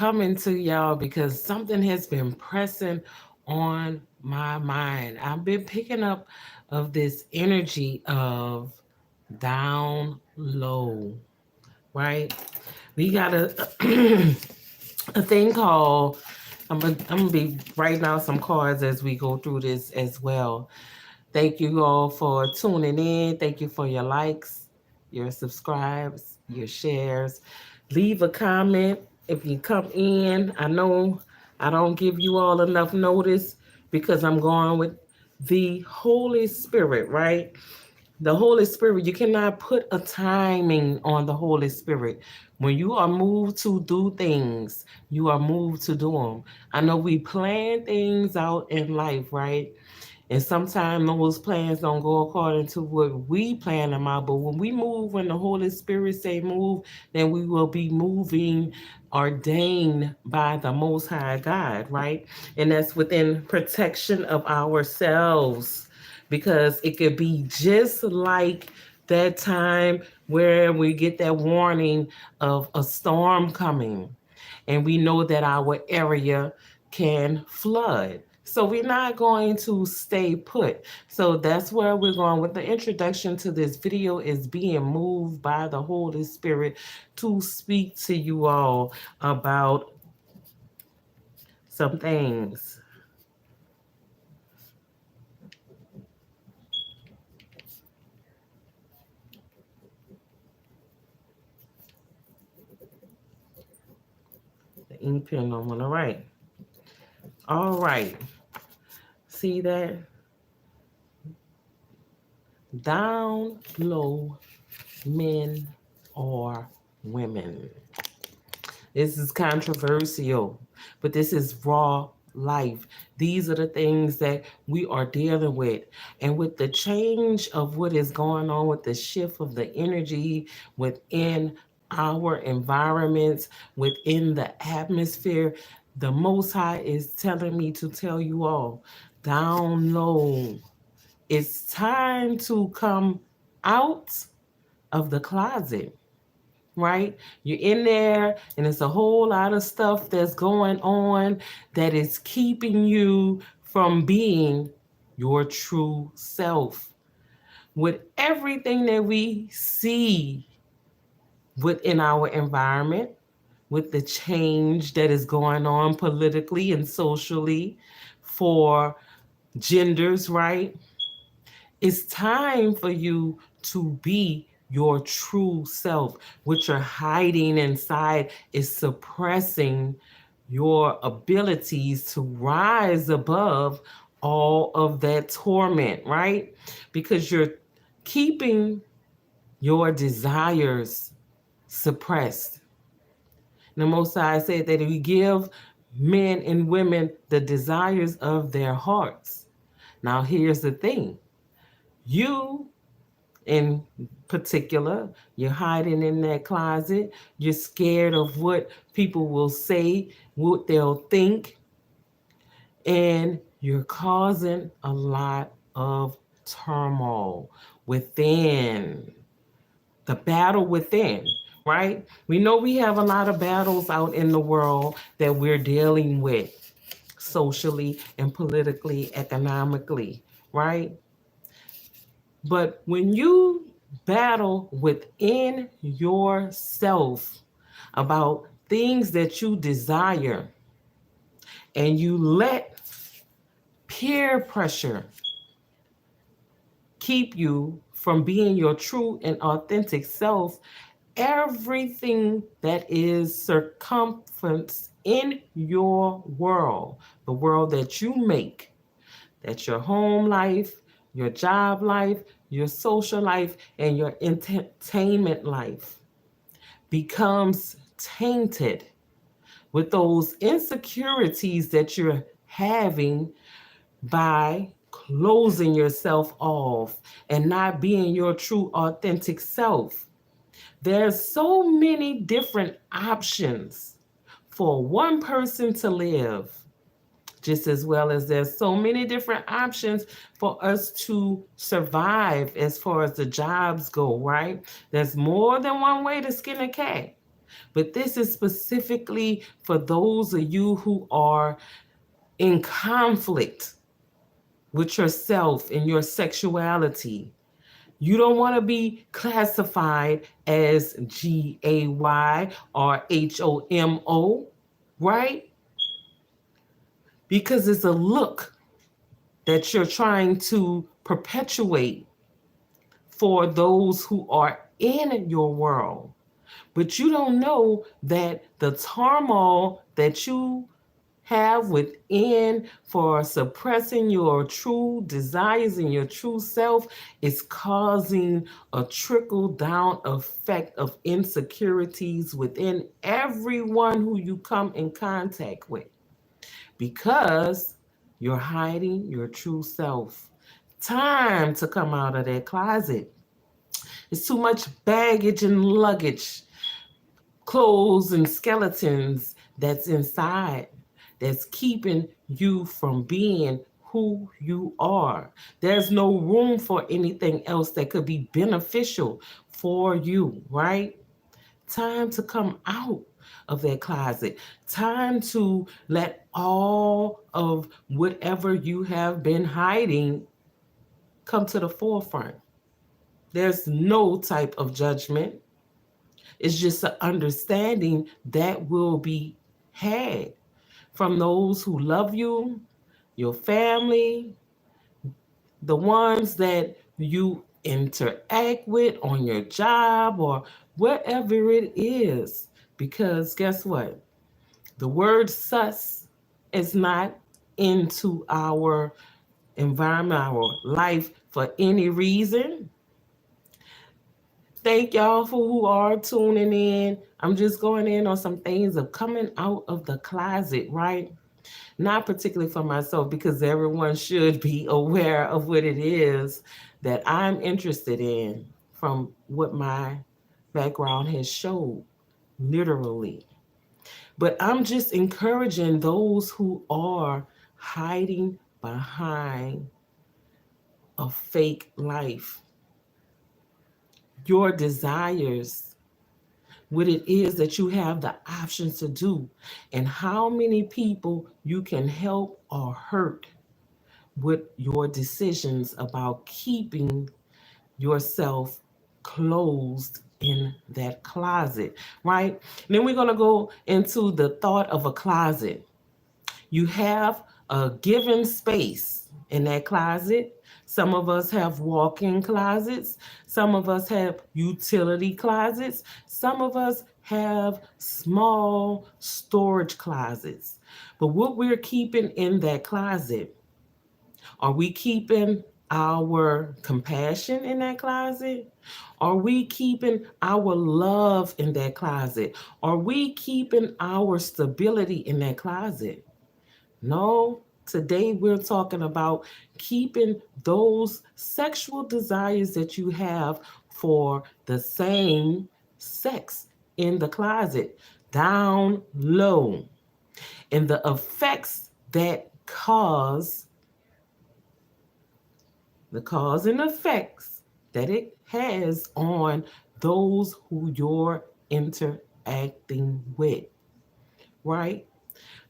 coming to y'all because something has been pressing on my mind. I've been picking up of this energy of down low, right? We got a thing called I'm gonna be writing out some cards as we go through this as well. Thank you all for tuning in. Thank you for your likes, your subscribes, your shares. Leave a comment if you come in. I know I don't give you all enough notice because I'm going with the Holy Spirit, right? The Holy Spirit, you cannot put a timing on the Holy Spirit. When you are moved to do things, you are moved to do them. I know we plan things out in life, right? And sometimes those plans don't go according to what we plan them out. But when we move, when the Holy Spirit say move, then we will be moving ordained by the Most High God, right? And that's within protection of ourselves. Because it could be just like that time where we get that warning of a storm coming and we know that our area can flood. So we're not going to stay put. So that's where we're going with the introduction to this video is being moved by the Holy Spirit to speak to you all about some things. The ink pen don't want to write. All right. See that? Down low men or women. This is controversial, but this is raw life. These are the things that we are dealing with. And with the change of what is going on, with the shift of the energy within our environments, within the atmosphere, the Most High is telling me to tell you all down low. It's time to come out of the closet, right? You're in there and it's a whole lot of stuff that's going on that is keeping you from being your true self. With everything that we see within our environment, with the change that is going on politically and socially for genders, right? It's time for you to be your true self. What you're hiding inside is suppressing your abilities to rise above all of that torment, right? Because you're keeping your desires suppressed. The Most High said that He give men and women the desires of their hearts. Now, here's the thing you in particular, you're hiding in that closet, you're scared of what people will say, what they'll think, and you're causing a lot of turmoil within the battle within, right? We know we have a lot of battles out in the world that we're dealing with socially and politically, economically, right? But when you battle within yourself about things that you desire and you let peer pressure keep you from being your true and authentic self, everything that is circumference in your world, the world that you make, that's your home life, your job life, your social life, and your entertainment life, becomes tainted with those insecurities that you're having by closing yourself off and not being your true authentic self. There's so many different options for one person to live, just as well as there's so many different options for us to survive as far as the jobs go, right? There's more than one way to skin a cat. But this is specifically for those of you who are in conflict with yourself and your sexuality. You don't want to be classified as GAY or HOMO, right? Because it's a look that you're trying to perpetuate for those who are in your world. But you don't know that the turmoil that you have within for suppressing your true desires and your true self is causing a trickle down effect of insecurities within everyone who you come in contact with, because you're hiding your true self. Time to come out of that closet. It's too much baggage and luggage, clothes and skeletons that's inside, that's keeping you from being who you are. There's no room for anything else that could be beneficial for you, right? Time to come out of that closet. Time to let all of whatever you have been hiding come to the forefront. There's no type of judgment. It's just an understanding that will be had from those who love you, your family, the ones that you interact with on your job or wherever it is. Because guess what? The word sus is not into our environment, our life for any reason. Thank y'all for who are tuning in. I'm just going in on some things of coming out of the closet, right? Not particularly for myself, because everyone should be aware of what it is that I'm interested in from what my background has showed, literally. But I'm just encouraging those who are hiding behind a fake life, your desires, what it is that you have the options to do, and how many people you can help or hurt with your decisions about keeping yourself closed in that closet, right? And then we're going to go into the thought of a closet. You have a given space in that closet. Some of us have walk in closets. Some of us have utility closets. Some of us have small storage closets. But what we're keeping in that closet, are we keeping our compassion in that closet? Are we keeping our love in that closet? Are we keeping our stability in that closet? No, today we're talking about keeping those sexual desires that you have for the same sex in the closet, down low, and the effects that the cause and effects that it has on those who you're interacting with, right?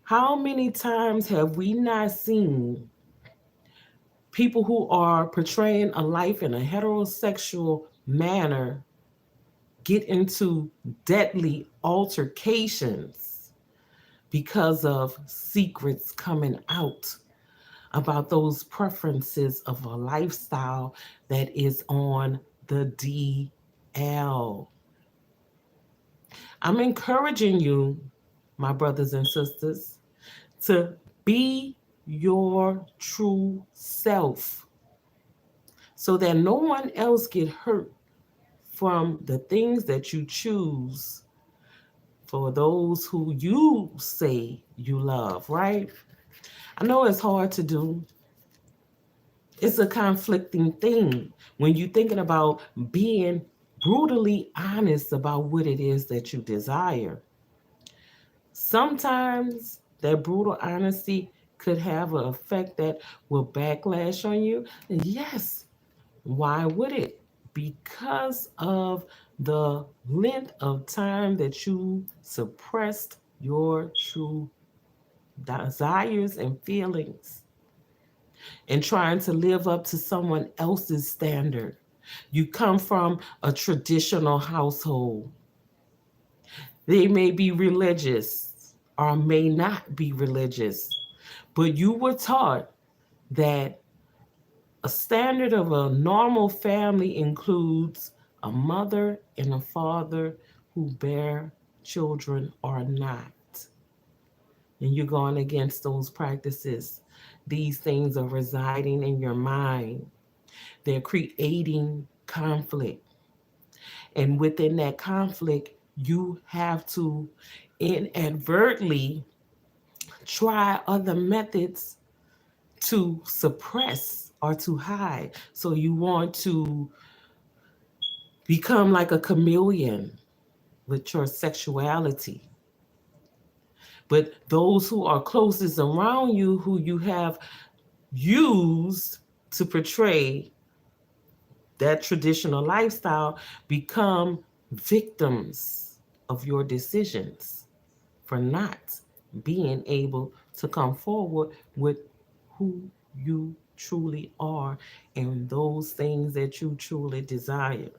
How many times have we not seen people who are portraying a life in a heterosexual manner get into deadly altercations because of secrets coming out about those preferences of a lifestyle that is on the DL? I'm encouraging you, my brothers and sisters, to be your true self so that no one else get hurt from the things that you choose for those who you say you love, right? I know it's hard to do. It's a conflicting thing when you're thinking about being brutally honest about what it is that you desire. Sometimes that brutal honesty could have an effect that will backlash on you. And yes, why would it? Because of the length of time that you suppressed your true desires and feelings and trying to live up to someone else's standard. You come from a traditional household. They may be religious or may not be religious, but you were taught that a standard of a normal family includes a mother and a father who bear children or not. And you're going against those practices. These things are residing in your mind. They're creating conflict. And within that conflict, you have to inadvertently try other methods to suppress or to hide. So you want to become like a chameleon with your sexuality. But those who are closest around you, who you have used to portray that traditional lifestyle, become victims of your decisions for not being able to come forward with who you truly are and those things that you truly desire,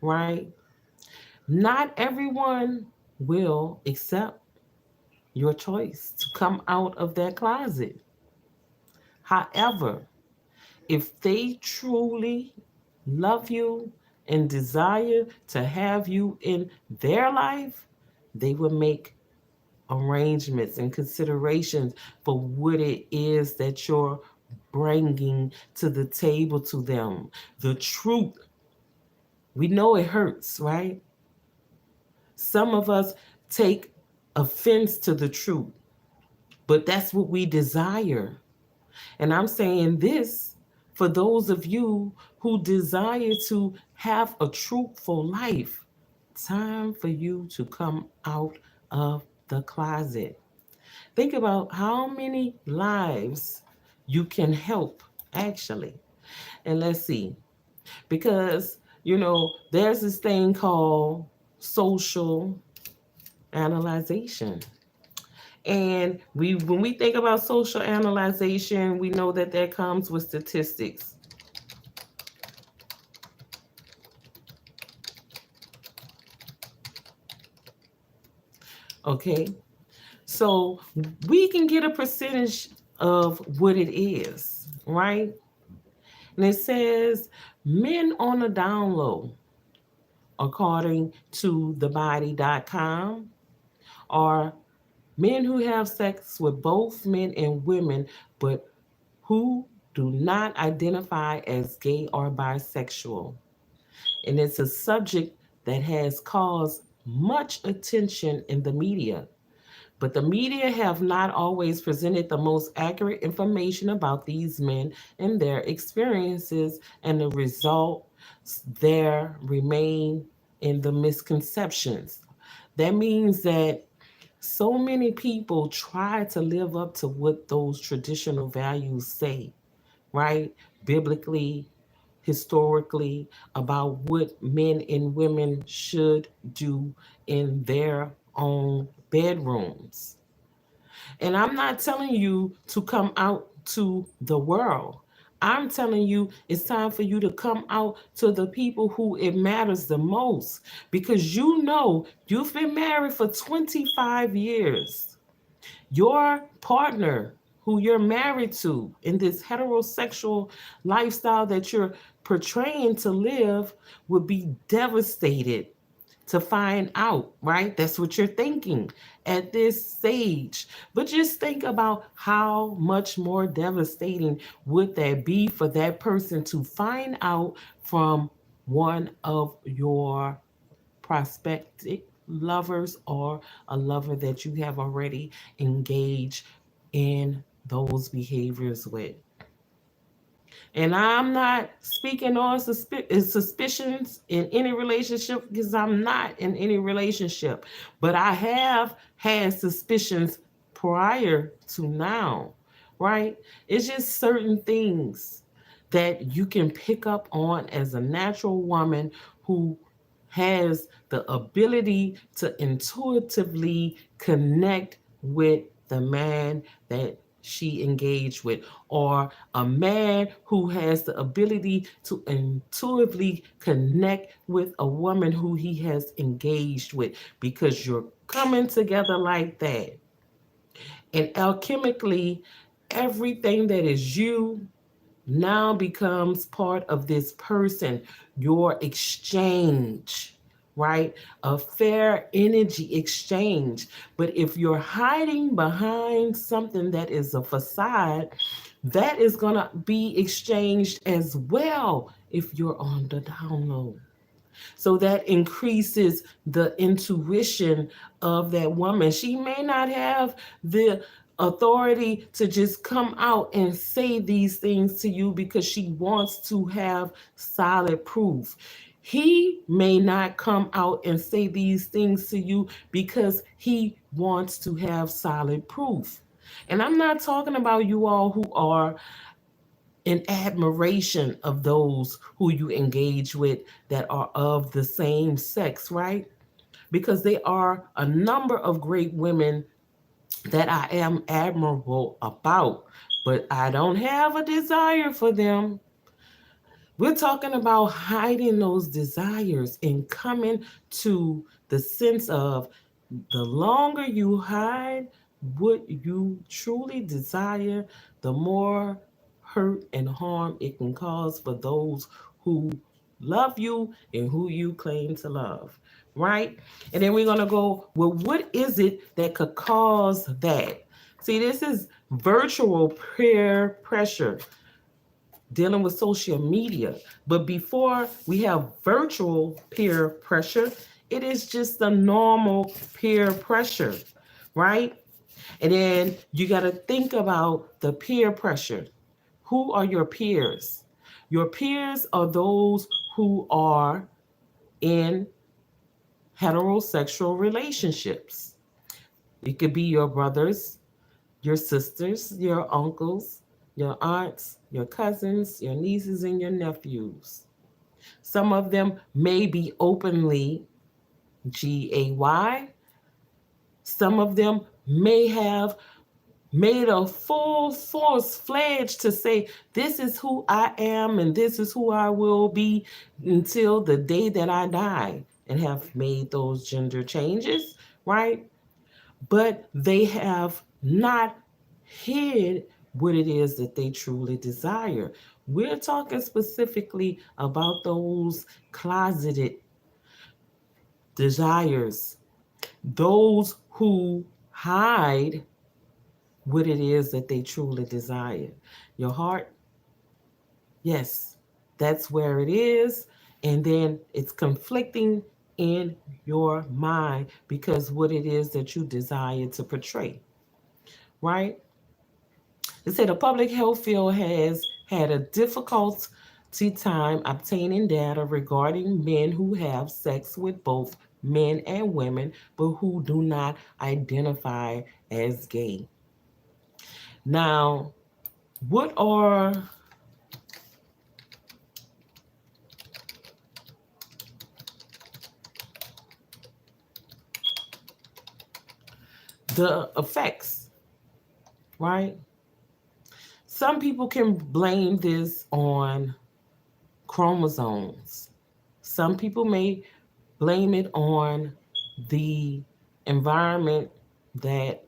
right? Not everyone will accept your choice to come out of that closet. However, if they truly love you and desire to have you in their life, they will make arrangements and considerations for what it is that you're bringing to the table to them. The truth, we know it hurts, right? Some of us take offense to the truth, but that's what we desire. And I'm saying this for those of you who desire to have a truthful life. Time for you to come out of the closet. Think about how many lives you can help, actually. And let's see, because, there's this thing called social analyzation. And when we think about social analyzation, we know that that comes with statistics. Okay, so we can get a percentage of what it is, right? And it says men on a down low, according to thebody.com, are men who have sex with both men and women, but who do not identify as gay or bisexual. And it's a subject that has caused much attention in the media. But the media have not always presented the most accurate information about these men and their experiences, and the result there remain in the misconceptions. That means that so many people try to live up to what those traditional values say, right? Biblically, historically, about what men and women should do in their own bedrooms. And I'm not telling you to come out to the world. I'm telling you it's time for you to come out to the people who it matters the most, because you've been married for 25 years. Your partner who you're married to in this heterosexual lifestyle that you're portraying to live would be devastated to find out, right? That's what you're thinking at this stage. But just think about how much more devastating would that be for that person to find out from one of your prospective lovers or a lover that you have already engaged in those behaviors with. And I'm not speaking on suspicions in any relationship, because I'm not in any relationship. But I have had suspicions prior to now, right? It's just certain things that you can pick up on as a natural woman who has the ability to intuitively connect with the man that she engaged with, or a man who has the ability to intuitively connect with a woman who he has engaged with, because you're coming together like that. And alchemically, everything that is you now becomes part of this person, your exchange, right? A fair energy exchange. But if you're hiding behind something that is a facade, that is going to be exchanged as well if you're on the down low. So that increases the intuition of that woman. She may not have the authority to just come out and say these things to you because she wants to have solid proof. He may not come out and say these things to you because he wants to have solid proof. And I'm not talking about you all who are in admiration of those who you engage with that are of the same sex, right? Because there are a number of great women that I am admirable about, but I don't have a desire for them. We're talking about hiding those desires and coming to the sense of the longer you hide what you truly desire, the more hurt and harm it can cause for those who love you and who you claim to love, right? And then we're going to go, well, what is it that could cause that? See, this is virtual peer pressure, dealing with social media. But before we have virtual peer pressure, it is just the normal peer pressure, right? And then you got to think about the peer pressure. Who are your peers? Your peers are those who are in heterosexual relationships. It could be your brothers, your sisters, your uncles, your aunts, your cousins, your nieces, and your nephews. Some of them may be openly GAY. Some of them may have made a full force fledged to say, this is who I am and this is who I will be until the day that I die, and have made those gender changes, right? But they have not hid what it is that they truly desire. We're talking specifically about those closeted desires, those who hide what it is that they truly desire. Your heart, yes, that's where it is. And then it's conflicting in your mind because what it is that you desire to portray, right? They say the public health field has had a difficult time obtaining data regarding men who have sex with both men and women, but who do not identify as gay. Now, what are the effects, right? Some people can blame this on chromosomes. Some people may blame it on the environment that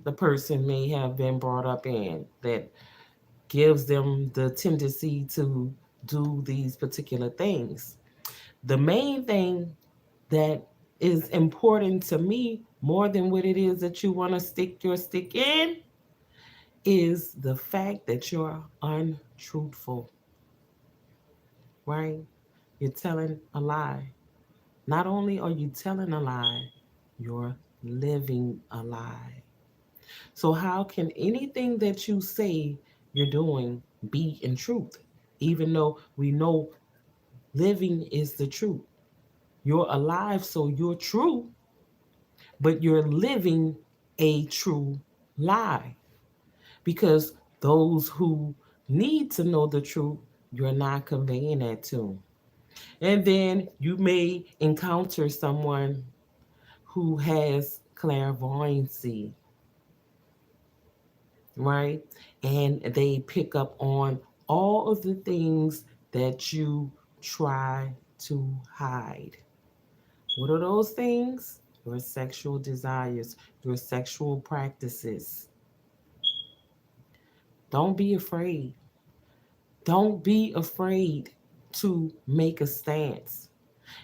the person may have been brought up in that gives them the tendency to do these particular things. The main thing that is important to me, more than what it is that you want to stick your stick in, is the fact that you're untruthful, right? You're telling a lie. Not only are you telling a lie, you're living a lie. So, how can anything that you say you're doing be in truth? Even though we know living is the truth. You're alive, so you're true, but you're living a true lie. Because those who need to know the truth, you're not conveying that to. And then you may encounter someone who has clairvoyancy, right? And they pick up on all of the things that you try to hide. What are those things? Your sexual desires, your sexual practices. Don't be afraid. Don't be afraid to make a stance.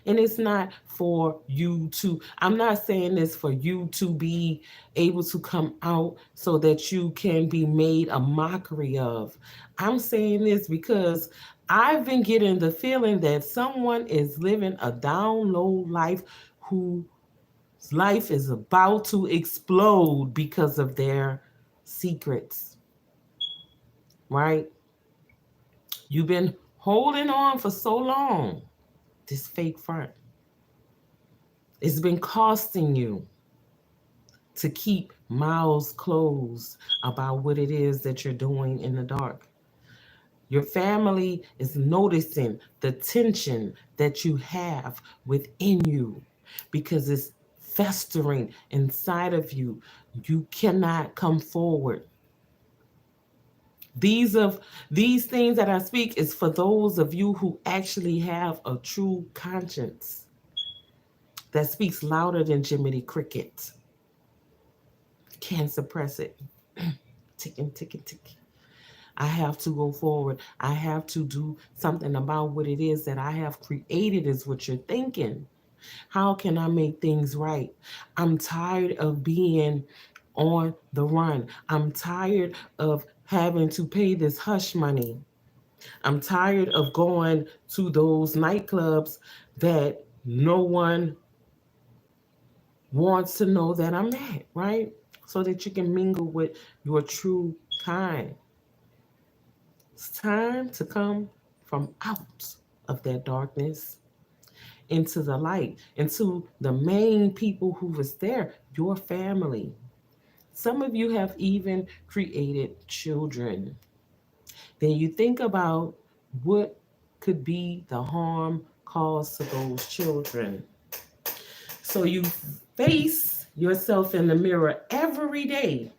And it's not for you to, I'm not saying this for you to be able to come out so that you can be made a mockery of. I'm saying this because I've been getting the feeling that someone is living a down low life whose life is about to explode because of their secrets, right? You've been holding on for so long, this fake front. It's been costing you to keep mouths closed about what it is that you're doing in the dark. Your family is noticing the tension that you have within you because it's festering inside of you. You cannot come forward. These of these things that I speak is for those of you who actually have a true conscience that speaks louder than Jiminy Cricket. Can't suppress it. Ticking, ticking, ticking. I have to go forward. I have to do something about what it is that I have created, is what you're thinking. How can I make things right? I'm tired of being on the run. I'm tired of having to pay this hush money. I'm tired of going to those nightclubs that no one wants to know that I'm at, right? So that you can mingle with your true kind. It's time to come from out of that darkness into the light, into the main people who was there, your family. Some of you have even created children. Then you think about what could be the harm caused to those children. So you face yourself in the mirror every day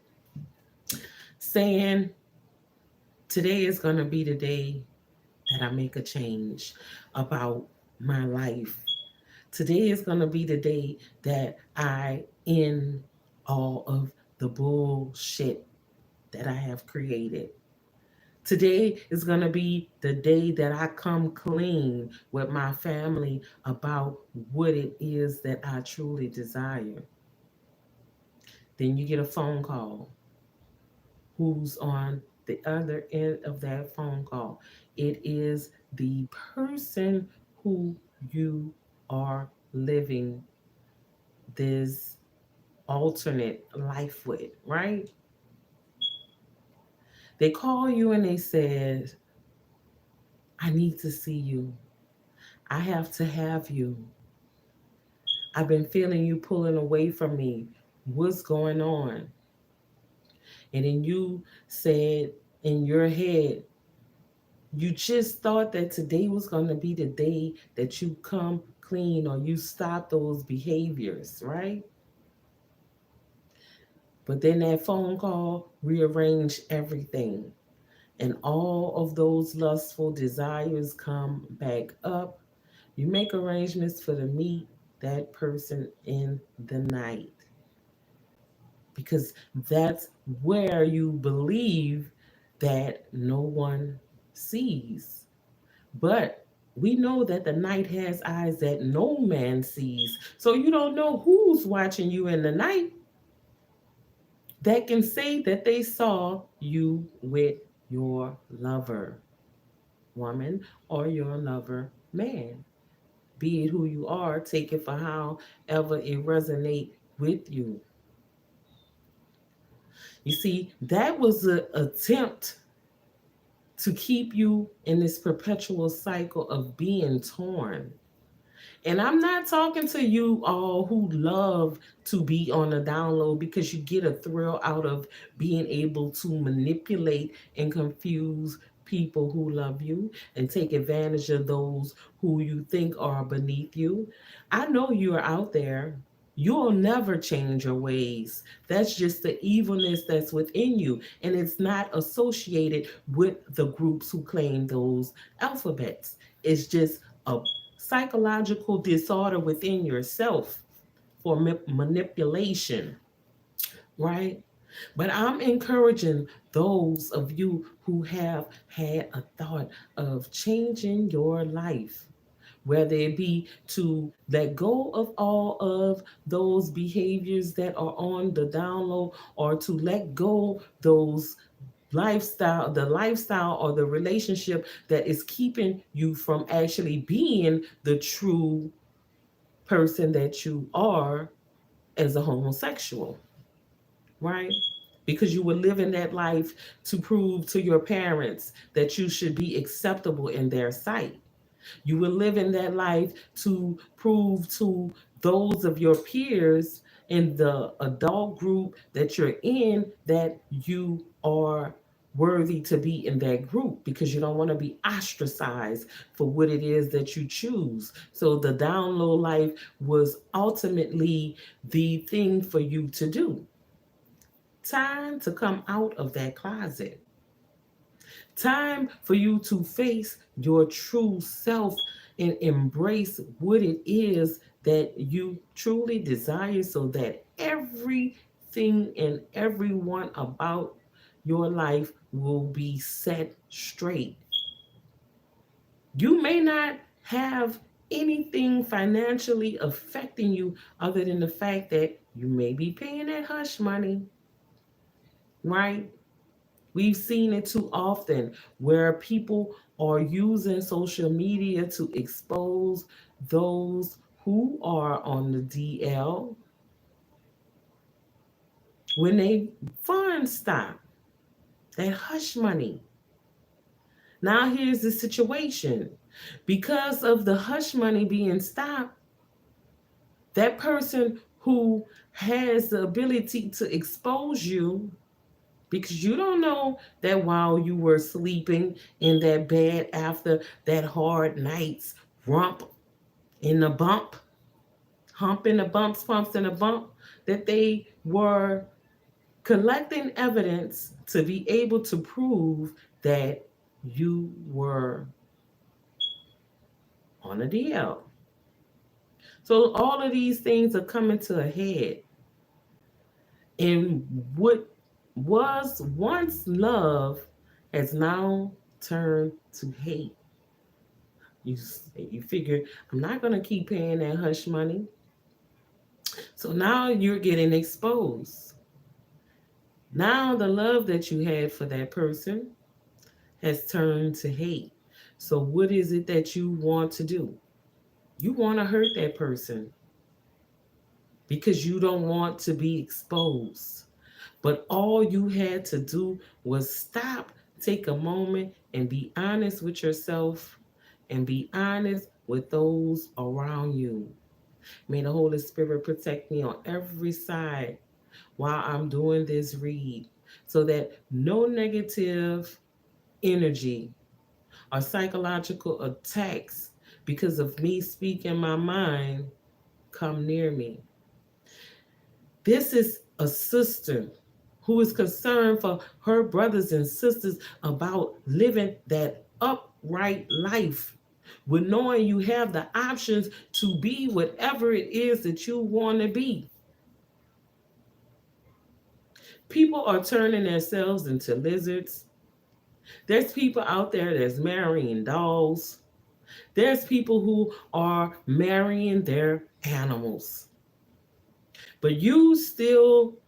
saying, today is going to be the day that I make a change about my life. Today is going to be the day that I end all of the bullshit that I have created. Today is going to be the day that I come clean with my family about what it is that I truly desire. Then you get a phone call. Who's on the other end of that phone call? It is the person who you are living this alternate life with, right? They call you and they said, I need to see you. I have to have you. I've been feeling you pulling away from me. What's going on? And then you said in your head, you just thought that today was going to be the day that you come clean or you stop those behaviors, right? But then that phone call rearranged everything. And all of those lustful desires come back up. You make arrangements for to meet that person in the night because that's where you believe that no one sees. But we know that the night has eyes that no man sees. So you don't know who's watching you in the night that can say that they saw you with your lover, woman, or your lover, man. Be it who you are, take it for however it resonate with you. You see, that was an attempt to keep you in this perpetual cycle of being torn. And I'm not talking to you all who love to be on the download because you get a thrill out of being able to manipulate and confuse people who love you and take advantage of those who you think are beneath you. I know you're out there. You'll never change your ways. That's just the evilness that's within you. And it's not associated with the groups who claim those alphabets. It's just a psychological disorder within yourself for manipulation, right? But I'm encouraging those of you who have had a thought of changing your life, whether it be to let go of all of those behaviors that are on the download, or to let go those lifestyle or the relationship that is keeping you from actually being the true person that you are as a homosexual, right? Because you were living that life to prove to your parents that you should be acceptable in their sight. You were living that life to prove to those of your peers in the adult group that you're in that you are worthy to be in that group, because you don't want to be ostracized for what it is that you choose. So the down low life was ultimately the thing for you to do. Time to come out of that closet. Time for you to face your true self and embrace what it is that you truly desire, so that everything and everyone about your life will be set straight. You may not have anything financially affecting you other than the fact that you may be paying that hush money, right? We've seen it too often where people are using social media to expose those who are on the DL when they funds stop, that hush money. Now, here's the situation, because of the hush money being stopped, that person who has the ability to expose you, because you don't know that while you were sleeping in that bed after that hard night's rump in the bump, hump in the bumps, pumps in the bump, that they were collecting evidence to be able to prove that you were on a DL. So all of these things are coming to a head. And what was once love has now turned to hate. You you figure, I'm not going to keep paying that hush money. So now you're getting exposed. Now the love that you had for that person has turned to hate. So what is it that you want to do? You want to hurt that person because you don't want to be exposed. But all you had to do was stop, take a moment, and be honest with yourself and be honest with those around you. May the Holy Spirit protect me on every side while I'm doing this read, so that no negative energy or psychological attacks because of me speaking my mind come near me. This is a sister who is concerned for her brothers and sisters about living that upright life, with knowing you have the options to be whatever it is that you want to be. People are turning themselves into lizards. There's people out there that's marrying dolls. There's people who are marrying their animals. But you still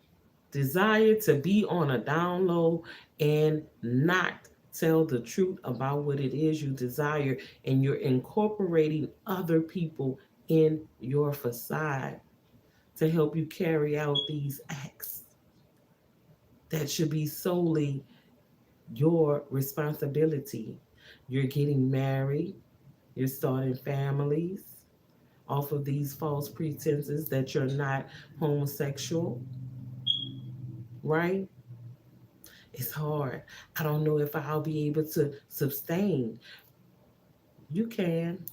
desire to be on a down low and not tell the truth about what it is you desire, and you're incorporating other people in your facade to help you carry out these acts that should be solely your responsibility. You're getting married, you're starting families off of these false pretenses that you're not homosexual, right? It's hard. I don't know if I'll be able to sustain. You can.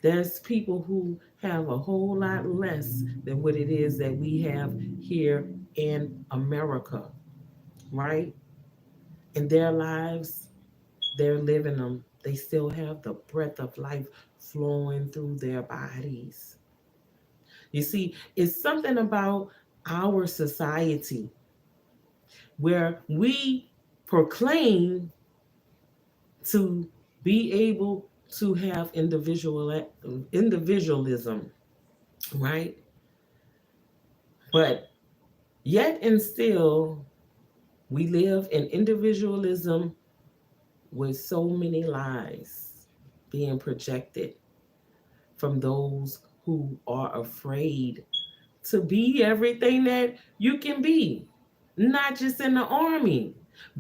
There's people who have a whole lot less than what it is that we have here in America, right? In their lives, they're living them. They still have the breath of life flowing through their bodies. You see, it's something about our society where we proclaim to be able to have individualism, right? But yet and still, we live in individualism with so many lies being projected from those who are afraid to be everything that you can be, not just in the army.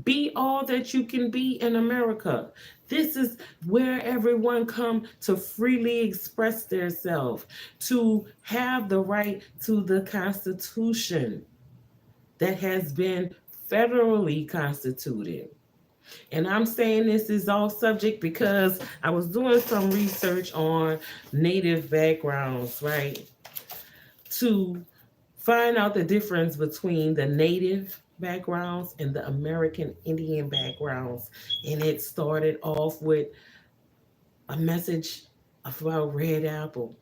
Be all that you can be in America. This is where everyone come to freely express themselves, to have the right to the Constitution that has been federally constituted. And I'm saying this is all subject because I was doing some research on native backgrounds, right? To find out the difference between the native backgrounds and the American Indian backgrounds. And it started off with a message about red apple,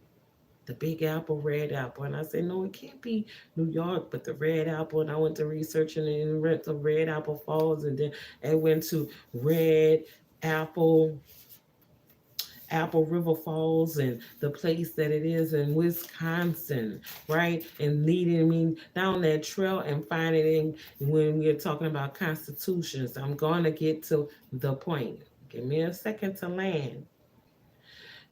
the big apple, red apple. And I said, no, it can't be New York, but the red apple. And I went to research and then went to Red Apple Falls, and then I went to Red Apple Apple River Falls and the place that it is in Wisconsin, right? And leading me down that trail and finding it when we're talking about constitutions. I'm going to get to the point. Give me a second to land.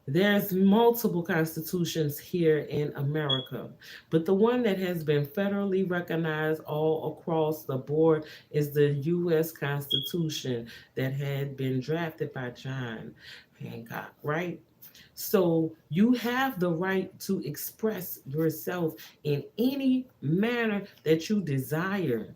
There's multiple constitutions here in America, but the one that has been federally recognized all across the board is the U.S. Constitution that had been drafted by John Hancock, right? So you have the right to express yourself in any manner that you desire,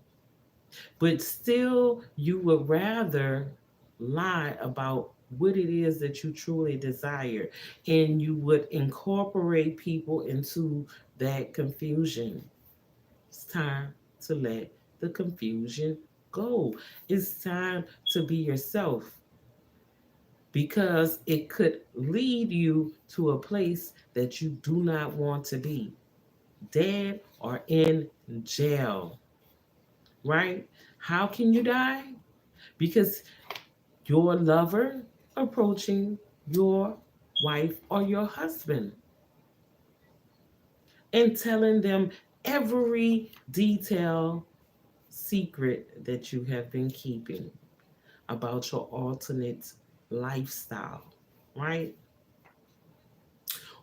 but still you would rather lie about what it is that you truly desire, and you would incorporate people into that confusion. It's time to let the confusion go. It's time to be yourself, because it could lead you to a place that you do not want to be, dead or in jail, right? How can you die? Because your lover approaching your wife or your husband and telling them every detail secret that you have been keeping about your alternate lifestyle, right?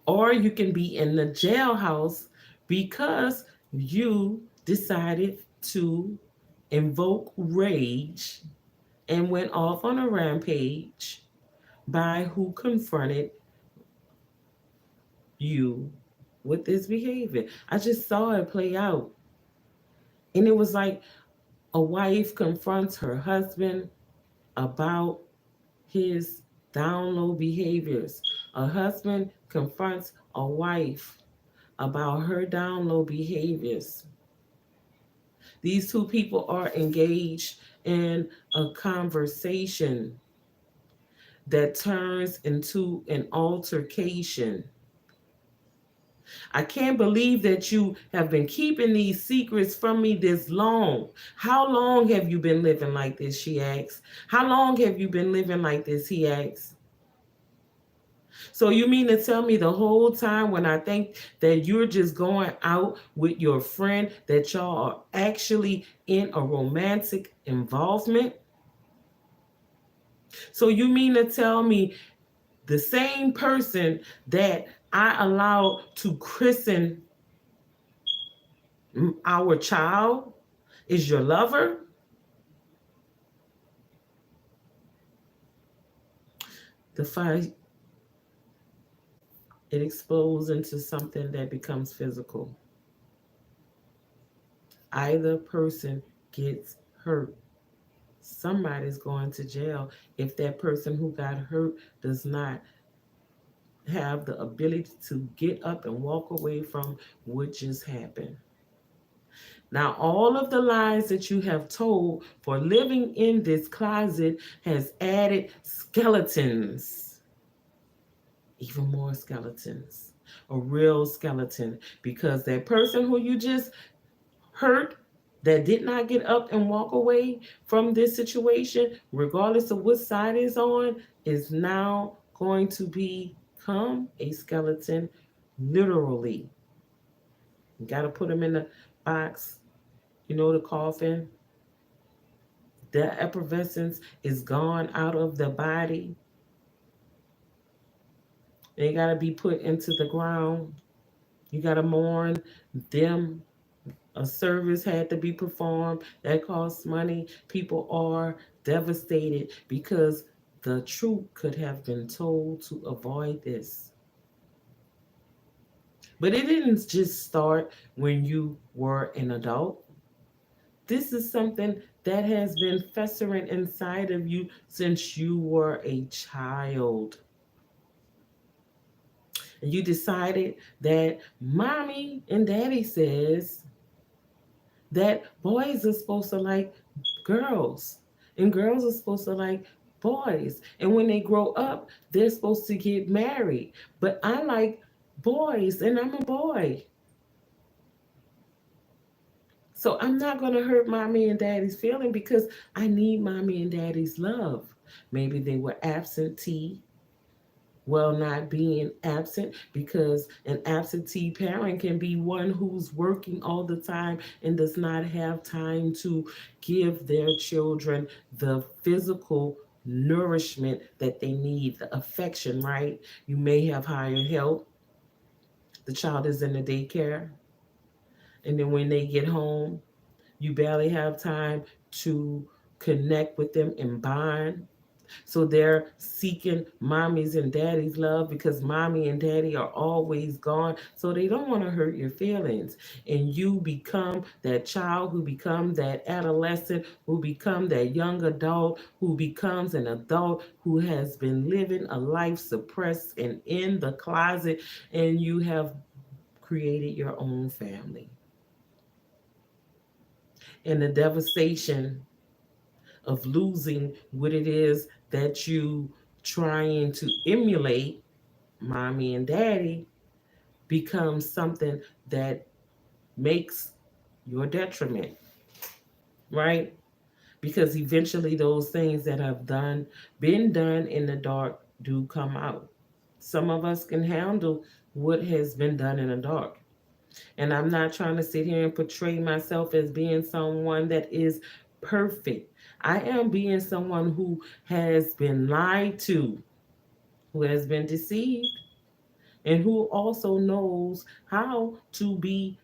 Or you can be in the jailhouse because you decided to invoke rage and went off on a rampage by who confronted you with this behavior. I just saw it play out. And it was like a wife confronts her husband about his down low behaviors. A husband confronts a wife about her down low behaviors. These two people are engaged in a conversation that turns into an altercation. I can't believe that you have been keeping these secrets from me this long. How long have you been living like this? She asks. How long have you been living like this? He asks. So you mean to tell me the whole time when I think that you're just going out with your friend that y'all are actually in a romantic involvement? So you mean to tell me the same person that I allowed to christen our child is your lover? The fight, it explodes into something that becomes physical. Either person gets hurt, somebody's going to jail if that person who got hurt does not have the ability to get up and walk away from what just happened. Now, all of the lies that you have told for living in this closet has added skeletons, even more skeletons, a real skeleton, because that person who you just hurt that did not get up and walk away from this situation, regardless of what side is on, is now going to become a skeleton, literally. You got to put them in the box, the coffin. The effervescence is gone out of the body. They got to be put into the ground. You got to mourn them. A service had to be performed. That costs money. People are devastated because the truth could have been told to avoid this. But it didn't just start when you were an adult. This is something that has been festering inside of you since you were a child. And you decided that mommy and daddy says that boys are supposed to like girls and girls are supposed to like boys. And when they grow up, they're supposed to get married. But I like boys and I'm a boy. So I'm not going to hurt mommy and daddy's feeling because I need mommy and daddy's love. Maybe they were absentee. Well, not being absent, because an absentee parent can be one who's working all the time and does not have time to give their children the physical nourishment that they need, the affection, right? You may have hired help. The child is in the daycare. And then when they get home, you barely have time to connect with them and bond. So they're seeking mommy's and daddy's love because mommy and daddy are always gone. So they don't want to hurt your feelings. And you become that child who becomes that adolescent, who become that young adult, who becomes an adult who has been living a life suppressed and in the closet, and you have created your own family. And the devastation of losing what it is that you trying to emulate, mommy and daddy, becomes something that makes your detriment, right? Because eventually those things that have been done in the dark do come out. Some of us can handle what has been done in the dark. And I'm not trying to sit here and portray myself as being someone that is perfect. I am being someone who has been lied to, who has been deceived, and who also knows how to be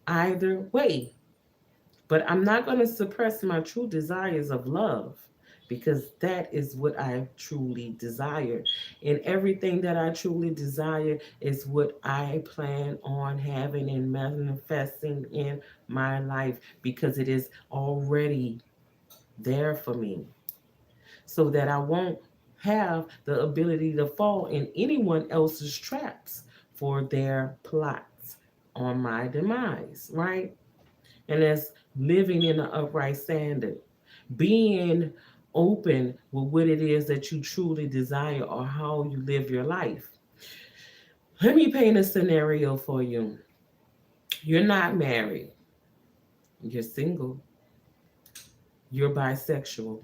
either way. But I'm not going to suppress my true desires of love, because that is what I truly desire. And everything that I truly desire is what I plan on having and manifesting in my life, because it is already there for me, so that I won't have the ability to fall in anyone else's traps for their plots on my demise, right? And that's living in an upright standard, being open with what it is that you truly desire or how you live your life. Let me paint a scenario for you. You're not married, you're single, you're bisexual.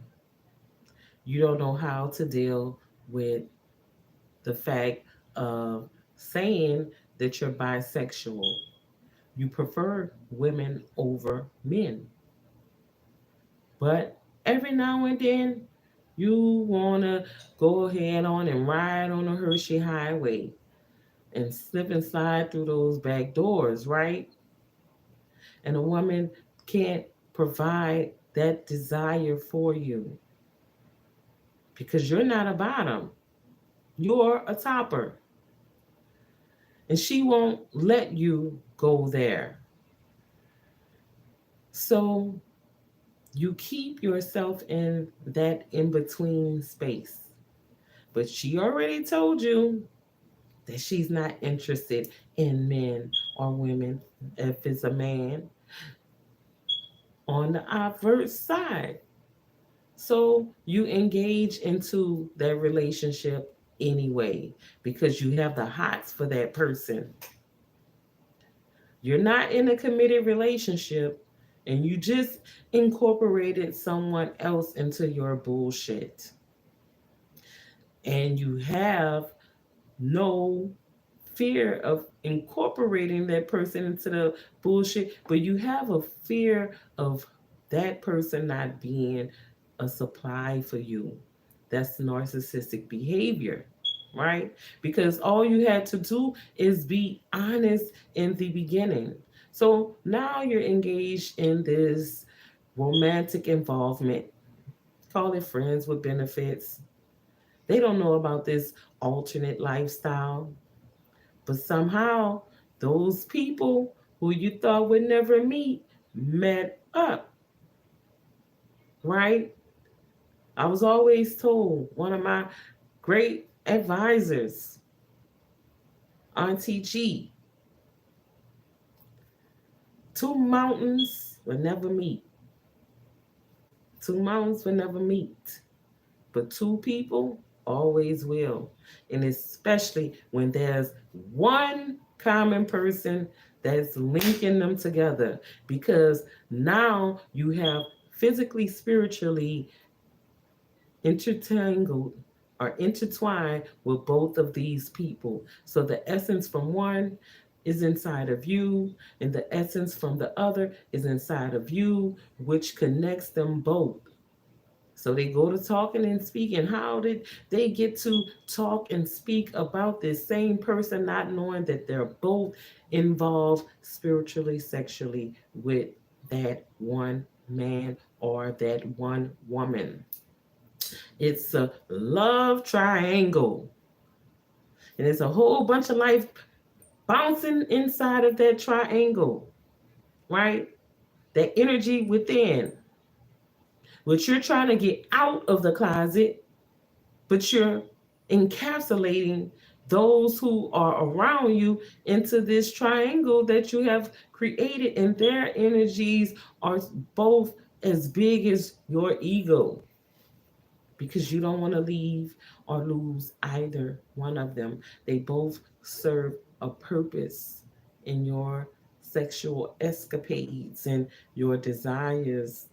You don't know how to deal with the fact of saying that you're bisexual. You prefer women over men. But every now and then, you want to go ahead on and ride on the Hershey Highway and slip and slide through those back doors, right? And a woman can't provide that desire for you because you're not a bottom, you're a topper. And she won't let you go there. So You keep yourself in that in between space. But she already told you that she's not interested in men or women. If it's a man, on the adverse side. So you engage into that relationship anyway because you have the hots for that person. You're not in a committed relationship and you just incorporated someone else into your bullshit. And you have no fear of incorporating that person into the bullshit, but you have a fear of that person not being a supply for you. That's narcissistic behavior, right? Because all you had to do is be honest in the beginning. So now you're engaged in this romantic involvement. Call it friends with benefits. They don't know about this alternate lifestyle. But somehow, those people who you thought would never meet met up, right? I was always told, one of my great advisors, Auntie G, two mountains will never meet. Two mountains will never meet. But two people always will. And especially when there's one common person that's linking them together. Because now you have physically, spiritually intertangled or intertwined with both of these people. So the essence from one is inside of you, and the essence from the other is inside of you, which connects them both. So they go to talking and speaking. How did they get to talk and speak about this same person, not knowing that they're both involved spiritually, sexually with that one man or that one woman? It's a love triangle. And there's a whole bunch of life bouncing inside of that triangle, right? That energy within, which you're trying to get out of the closet, but you're encapsulating those who are around you into this triangle that you have created, and their energies are both as big as your ego because you don't want to leave or lose either one of them. They both serve a purpose in your sexual escapades and your desires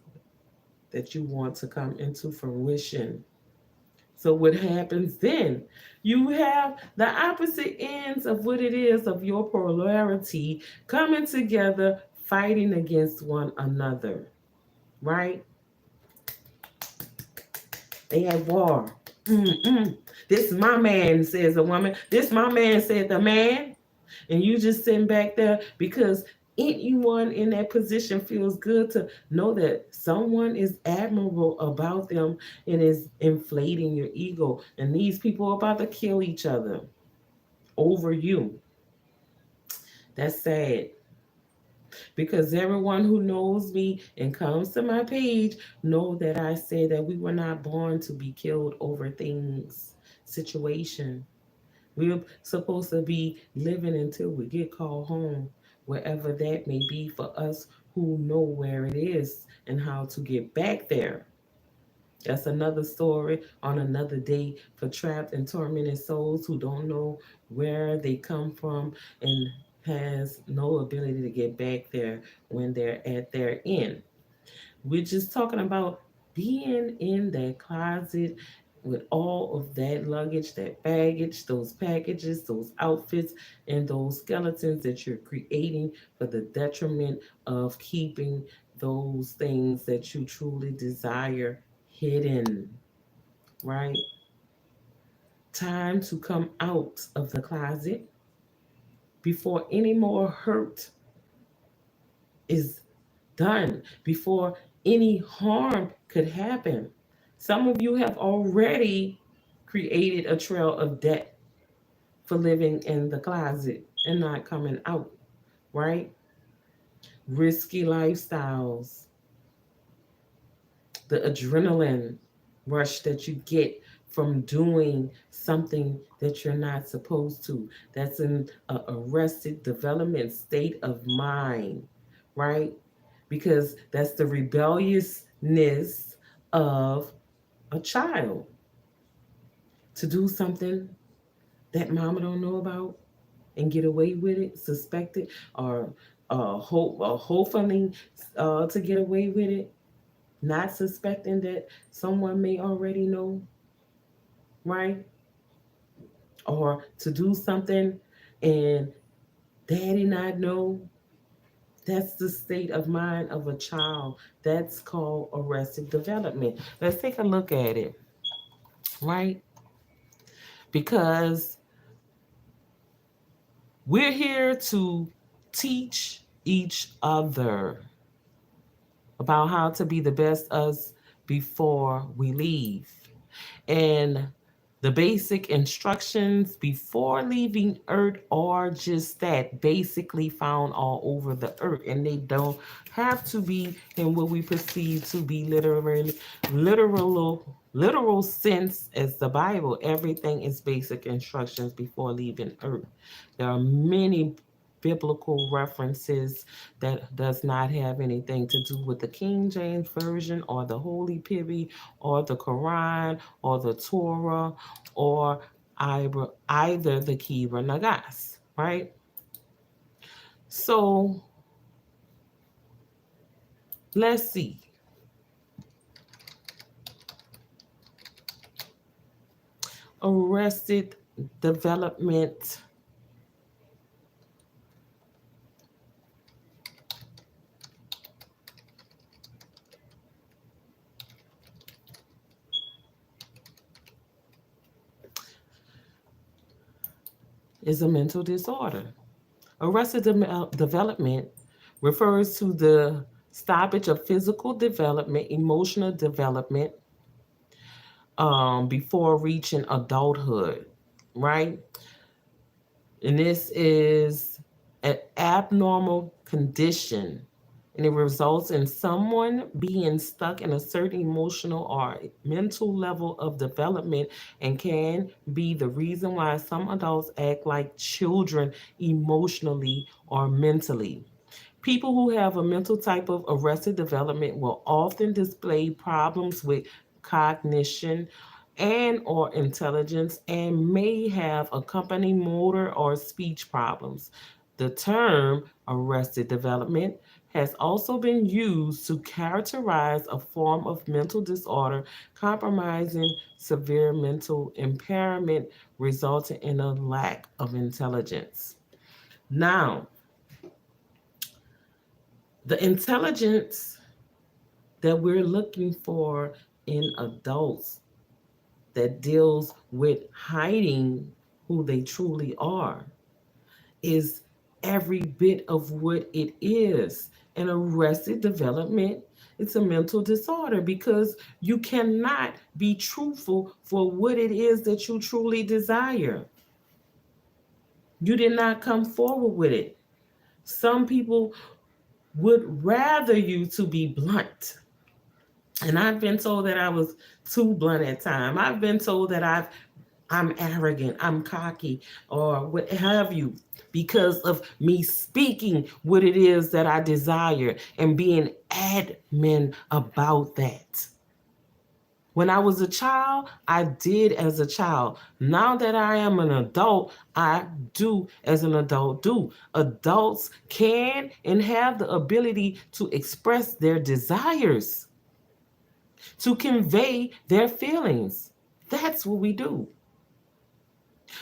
that you want to come into fruition. So what happens then? You have the opposite ends of what it is of your polarity coming together, fighting against one another, right? They have war. Mm-mm. This my man, says a woman. This my man, said the man. And you just sitting back there because anyone in that position feels good to know that someone is admirable about them and is inflating your ego. And these people are about to kill each other over you. That's sad. Because everyone who knows me and comes to my page know that I say that we were not born to be killed over things, situation. We're supposed to be living until we get called home, wherever that may be for us who know where it is and how to get back there. That's another story on another day for trapped and tormented souls who don't know where they come from and has no ability to get back there when they're at their end. We're just talking about being in that closet with all of that luggage, that baggage, those packages, those outfits, and those skeletons that you're creating for the detriment of keeping those things that you truly desire hidden, right? Time to come out of the closet before any more hurt is done, before any harm could happen. Some of you have already created a trail of debt for living in the closet and not coming out, right? Risky lifestyles, the adrenaline rush that you get from doing something that you're not supposed to. That's an arrested development state of mind, right? Because that's the rebelliousness of a child to do something that mama don't know about and get away with it, suspect it, or hopefully to get away with it, not suspecting that someone may already know, right? Or to do something and daddy not know. That's the state of mind of a child. That's called arrested development. Let's take a look at it, right? Because we're here to teach each other about how to be the best us before we leave. And the basic instructions before leaving Earth are just that, basically found all over the earth, and they don't have to be in what we perceive to be literal sense as the Bible. Everything is basic instructions before leaving Earth. There are many biblical references that does not have anything to do with the King James Version or the Holy Piri or the Quran or the Torah or either the Kibra Nagas, right? So let's see. Arrested development is a mental disorder. Arrested development refers to the stoppage of physical development, emotional development, before reaching adulthood, right? And this is an abnormal condition, and it results in someone being stuck in a certain emotional or mental level of development and can be the reason why some adults act like children emotionally or mentally. People who have a mental type of arrested development will often display problems with cognition and or intelligence and may have accompanying motor or speech problems. The term arrested development has also been used to characterize a form of mental disorder compromising severe mental impairment resulting in a lack of intelligence. Now, the intelligence that we're looking for in adults that deals with hiding who they truly are is every bit of what it is. An arrested development, it's a mental disorder because you cannot be truthful for what it is that you truly desire. You did not come forward with it. Some people would rather you to be blunt. And I've been told that I was too blunt at times. I've been told that I'm arrogant, I'm cocky, or what have you, because of me speaking what it is that I desire and being adamant about that. When I was a child, I did as a child. Now that I am an adult, I do as an adult do. Adults can and have the ability to express their desires, to convey their feelings. That's what we do.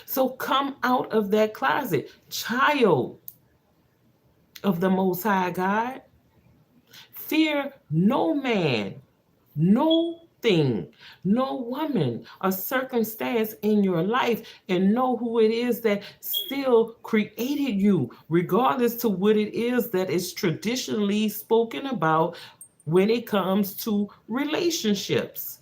So come out of that closet, child of the Most High God. Fear no man, no thing, no woman, or circumstance in your life, and know who it is that still created you, regardless to what it is that is traditionally spoken about when it comes to relationships.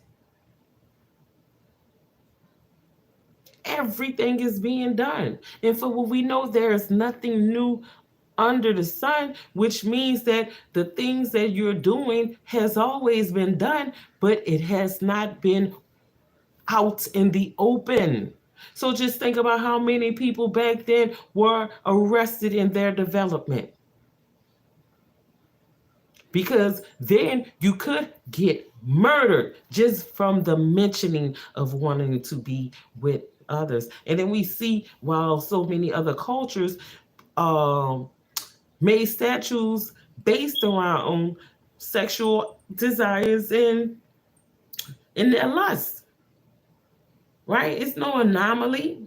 Everything is being done. And for what we know, there is nothing new under the sun, which means that the things that you're doing has always been done, but it has not been out in the open. So just think about how many people back then were arrested in their development. Because then you could get murdered just from the mentioning of wanting to be with others. And then we see while so many other cultures um, made statues based around sexual desires and in their lust, right? It's no anomaly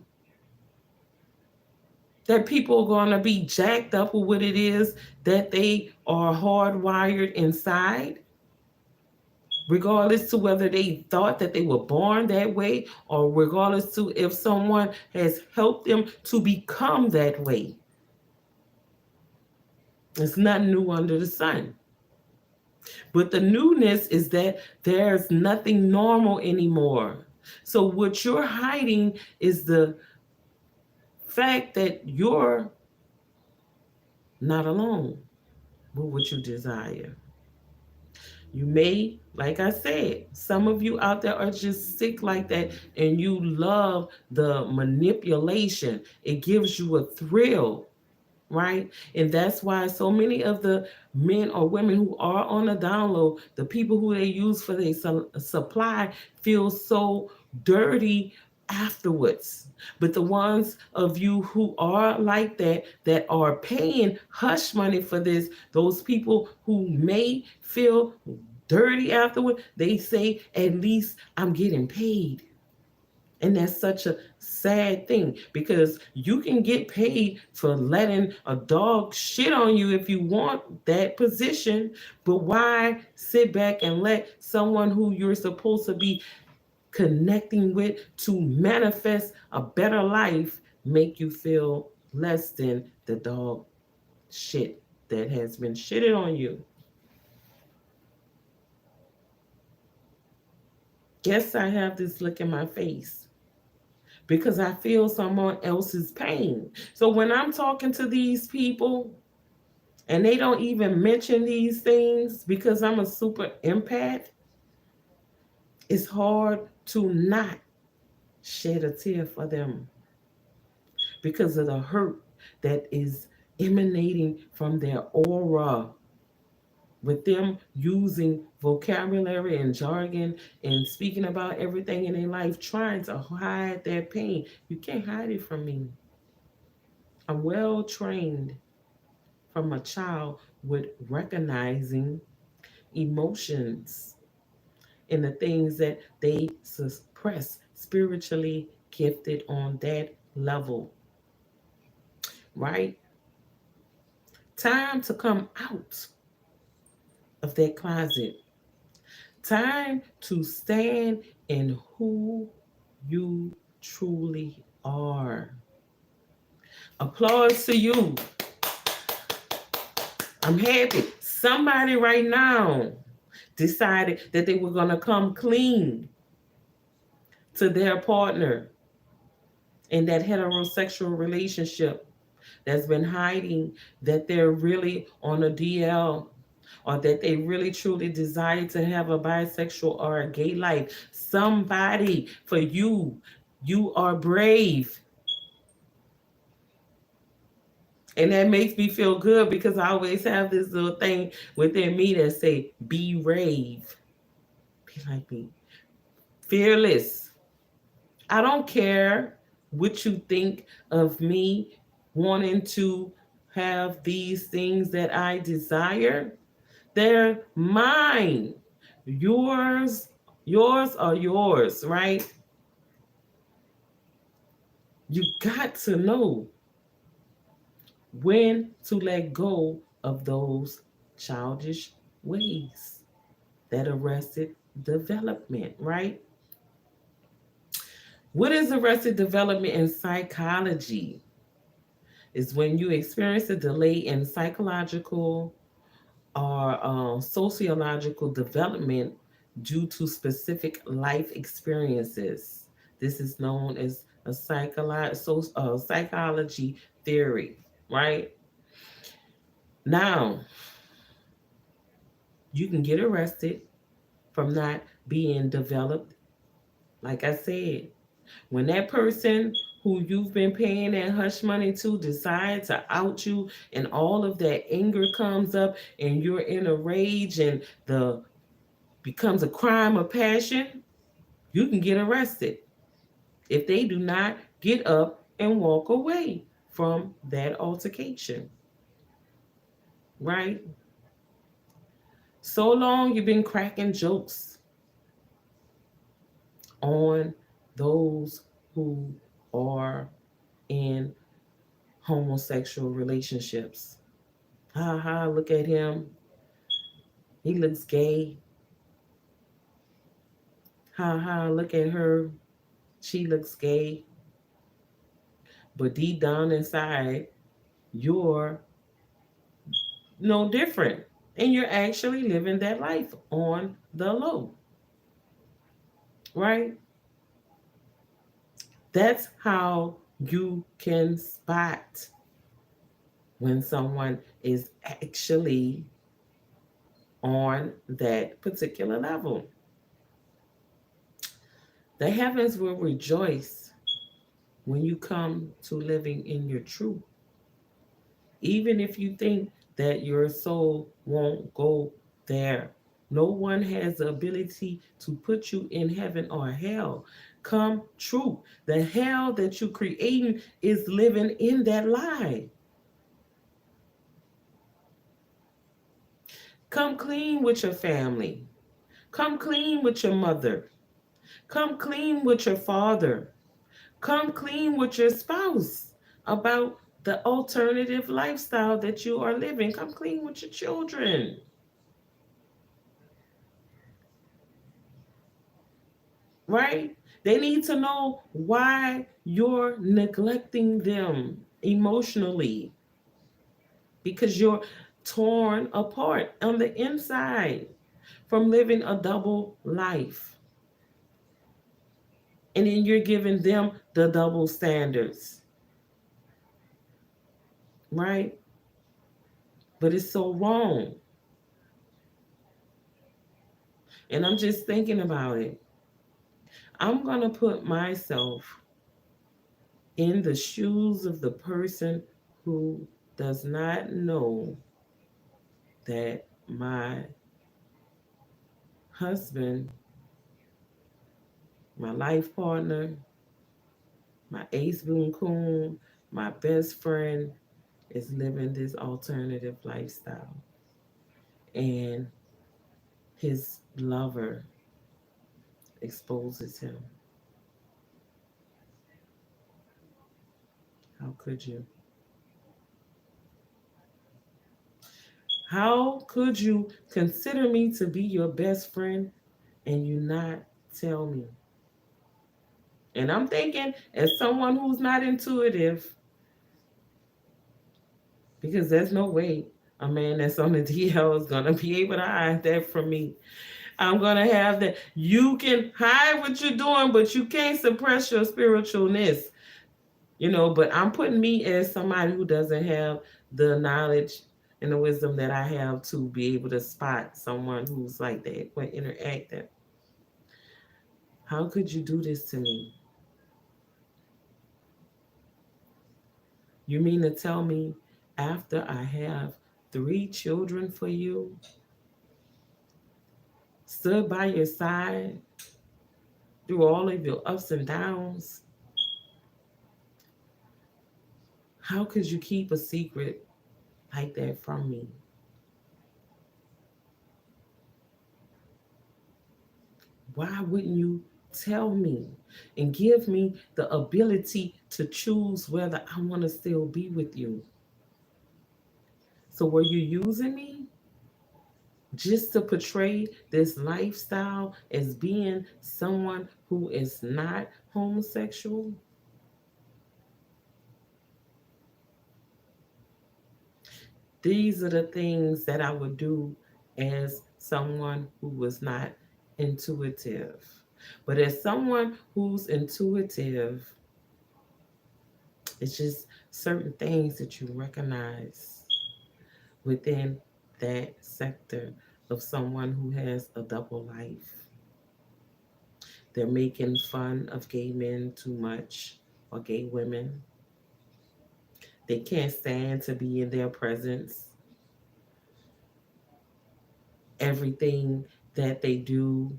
that people are going to be jacked up with what it is that they are hardwired inside, regardless to whether they thought that they were born that way or regardless to if someone has helped them to become that way. It's nothing new under the sun. But the newness is that there's nothing normal anymore. So what you're hiding is the fact that you're not alone with what you desire. You may, like I said, some of you out there are just sick like that and you love the manipulation. It gives you a thrill, right? And that's why so many of the men or women who are on the download, the people who they use for their supply, feel so dirty afterwards. But the ones of you who are like that, that are paying hush money for this, those people who may feel dirty afterward, they say, at least I'm getting paid. And that's such a sad thing because you can get paid for letting a dog shit on you if you want that position. But why sit back and let someone who you're supposed to be connecting with to manifest a better life make you feel less than the dog shit that has been shitted on you? Yes, I have this look in my face because I feel someone else's pain. So when I'm talking to these people and they don't even mention these things because I'm a super empath, it's hard to not shed a tear for them because of the hurt that is emanating from their aura, with them using vocabulary and jargon and speaking about everything in their life, trying to hide their pain. You can't hide it from me. I'm well trained from a child with recognizing emotions and the things that they suppress, spiritually gifted on that level, right? Time to come out of that closet. Time to stand in who you truly are. Applause to you. I'm happy. Somebody right now decided that they were going to come clean to their partner in that heterosexual relationship that's been hiding that they're really on a DL or that they really truly desire to have a bisexual or a gay life. Somebody, for you, you are brave. And that makes me feel good because I always have this little thing within me that say, be brave. Be like me. Fearless. I don't care what you think of me wanting to have these things that I desire. They're mine. Yours are yours, right? You got to know when to let go of those childish ways that arrested development, right? What is arrested development in psychology? Is when you experience a delay in psychological or sociological development due to specific life experiences. This is known as a psychology theory, right? Now, you can get arrested from not being developed. Like I said, when that person who you've been paying that hush money to decides to out you and all of that anger comes up and you're in a rage and the becomes a crime of passion, you can get arrested if they do not get up and walk away from that altercation. Right? So long you've been cracking jokes on those who are in homosexual relationships. Ha ha, look at him. He looks gay. Ha ha, look at her. She looks gay. But deep down inside, you're no different. And you're actually living that life on the low. Right? That's how you can spot when someone is actually on that particular level. The heavens will rejoice when you come to living in your truth. Even if you think that your soul won't go there, no one has the ability to put you in heaven or hell. Come true. The hell that you're creating is living in that lie. Come clean with your family. Come clean with your mother. Come clean with your father. Come clean with your spouse about the alternative lifestyle that you are living. Come clean with your children. Right? They need to know why you're neglecting them emotionally because you're torn apart on the inside from living a double life. And then you're giving them the double standards. Right? But it's so wrong. And I'm just thinking about it. I'm going to put myself in the shoes of the person who does not know that my husband, my life partner, my ace boon coon, my best friend is living this alternative lifestyle. And his lover exposes him. How could you? How could you consider me to be your best friend and you not tell me? And I'm thinking, as someone who's not intuitive, because there's no way a man that's on the DL is going to be able to hide that from me. I'm going to have that. You can hide what you're doing, but you can't suppress your spiritualness. But I'm putting me as somebody who doesn't have the knowledge and the wisdom that I have to be able to spot someone who's like that, when interacting. How could you do this to me? You mean to tell me after I have 3 children for you, stood by your side through all of your ups and downs, how could you keep a secret like that from me? Why wouldn't you tell me and give me the ability to choose whether I want to still be with you? So were you using me just to portray this lifestyle as being someone who is not homosexual? These are the things that I would do as someone who was not intuitive. But as someone who's intuitive, it's just certain things that you recognize within that sector of someone who has a double life. They're making fun of gay men too much or gay women. They can't stand to be in their presence. Everything that they do,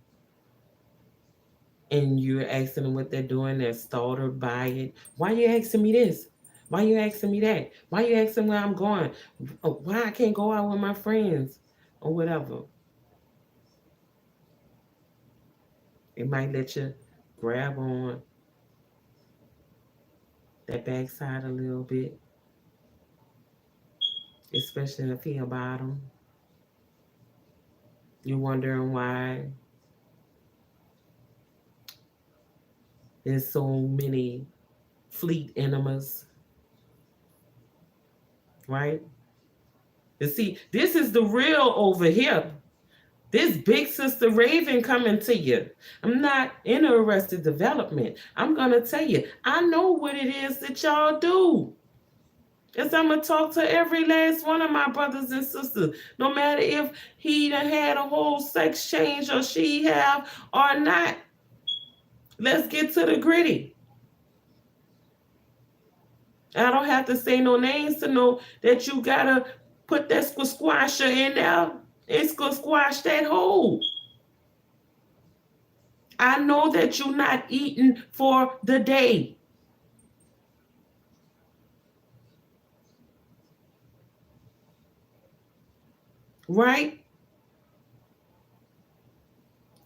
and you're asking them what they're doing, they're startled by it. Why you asking me this? Why you asking me that? Why you asking where I'm going? Why I can't go out with my friends or whatever? It might let you grab on that backside a little bit, especially if he about them. You're wondering why there's so many fleet enemas, right? You see, this is the real over here. This big sister Raven coming to you. I'm not in Arrested Development. I'm going to tell you, I know what it is that y'all do. Yes, I'm going to talk to every last one of my brothers and sisters, no matter if he done had a whole sex change or she have or not. Let's get to the gritty. I don't have to say no names to know that you got to put that squasher in there. It's going to squash that hole. I know that you're not eating for the day. Right?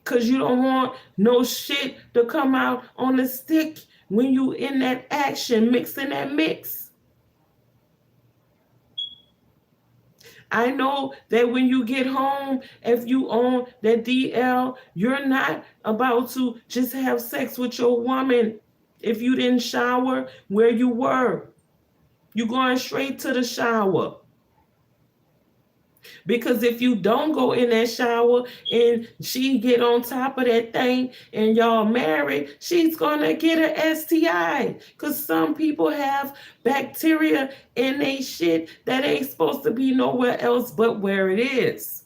Because you don't want no shit to come out on the stick when you in that action, mixing that mix. I know that when you get home, if you own that DL, you're not about to just have sex with your woman if you didn't shower where you were. You're going straight to the shower. Because if you don't go in that shower and she get on top of that thing and y'all married, she's going to get an STI. Because some people have bacteria in their shit that ain't supposed to be nowhere else but where it is.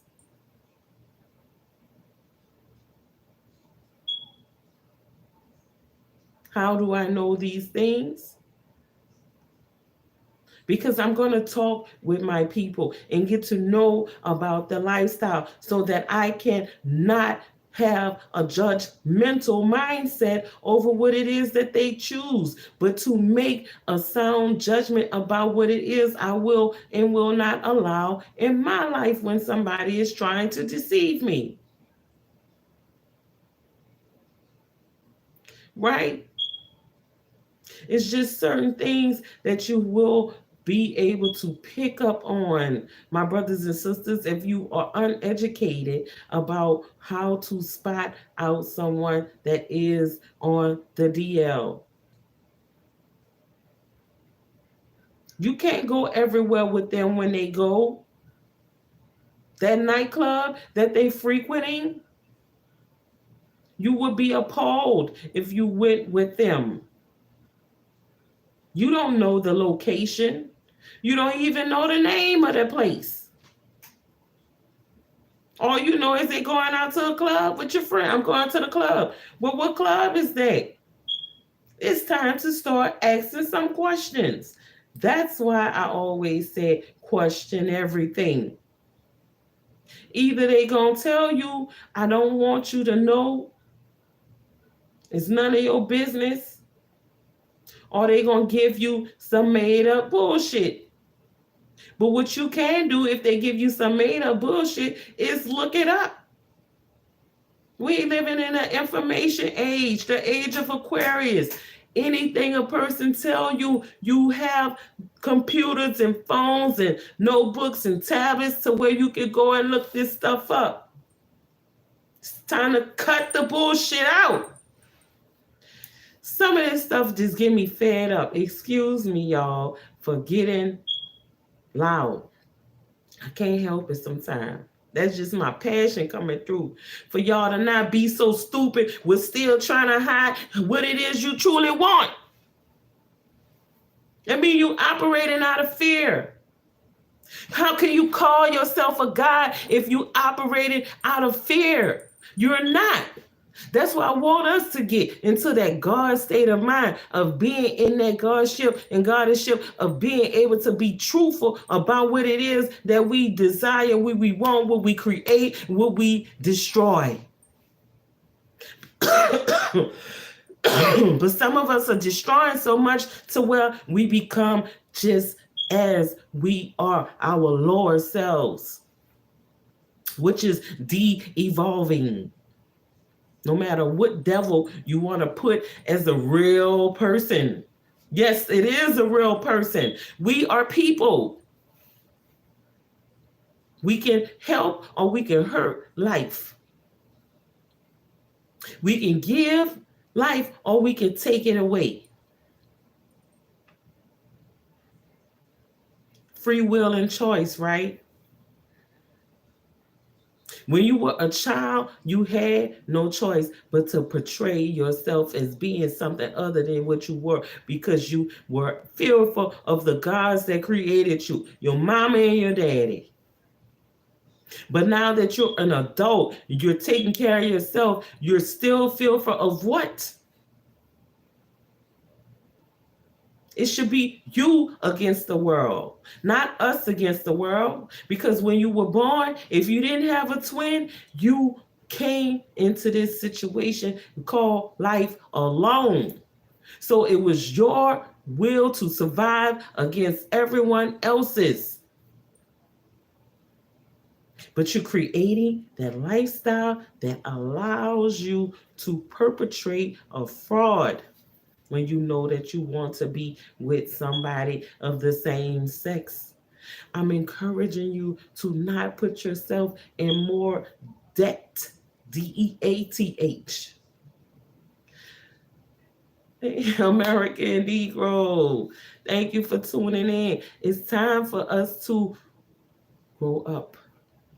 How do I know these things? Because I'm going to talk with my people and get to know about the lifestyle so that I can not have a judgmental mindset over what it is that they choose, but to make a sound judgment about what it is I will and will not allow in my life when somebody is trying to deceive me. Right? It's just certain things that you will be able to pick up on, my brothers and sisters, if you are uneducated about how to spot out someone that is on the DL. You can't go everywhere with them when they go. That nightclub that they frequenting, you would be appalled if you went with them. You don't know the location. You don't even know the name of the place. All you know is they going out to a club with your friend. I'm going to the club. Well, what club is that? It's time to start asking some questions. That's why I always say question everything. Either they gonna tell you, I don't want you to know, it's none of your business, or they gonna give you some made up bullshit. But what you can do if they give you some made up bullshit is look it up. We living in an information age, the age of Aquarius. Anything a person tell you, you have computers and phones and notebooks and tablets to where you can go and look this stuff up. It's time to cut the bullshit out. Some of this stuff just get me fed up. Excuse me, y'all, for getting loud. I can't help it sometimes. That's just my passion coming through. For y'all to not be so stupid with still trying to hide what it is you truly want. I mean, you operating out of fear. How can you call yourself a God if you operated out of fear? You're not. That's why I want us to get into that God state of mind of being in that Godship and Godship, of being able to be truthful about what it is that we desire, what we want, what we create, what we destroy. But some of us are destroying so much to where we become just as we are, our lower selves, which is de-evolving. No matter what devil you want to put as a real person. Yes, it is a real person. We are people. We can help or we can hurt life. We can give life or we can take it away. Free will and choice, right? When you were a child, you had no choice but to portray yourself as being something other than what you were, because you were fearful of the gods that created you, your mama and your daddy. But now that you're an adult, you're taking care of yourself, you're still fearful of what? It should be you against the world, not us against the world. Because when you were born, if you didn't have a twin, you came into this situation called life alone. So it was your will to survive against everyone else's. But you're creating that lifestyle that allows you to perpetrate a fraud when you know that you want to be with somebody of the same sex. I'm encouraging you to not put yourself in more debt, DEATH. American Negro, thank you for tuning in. It's time for us to grow up.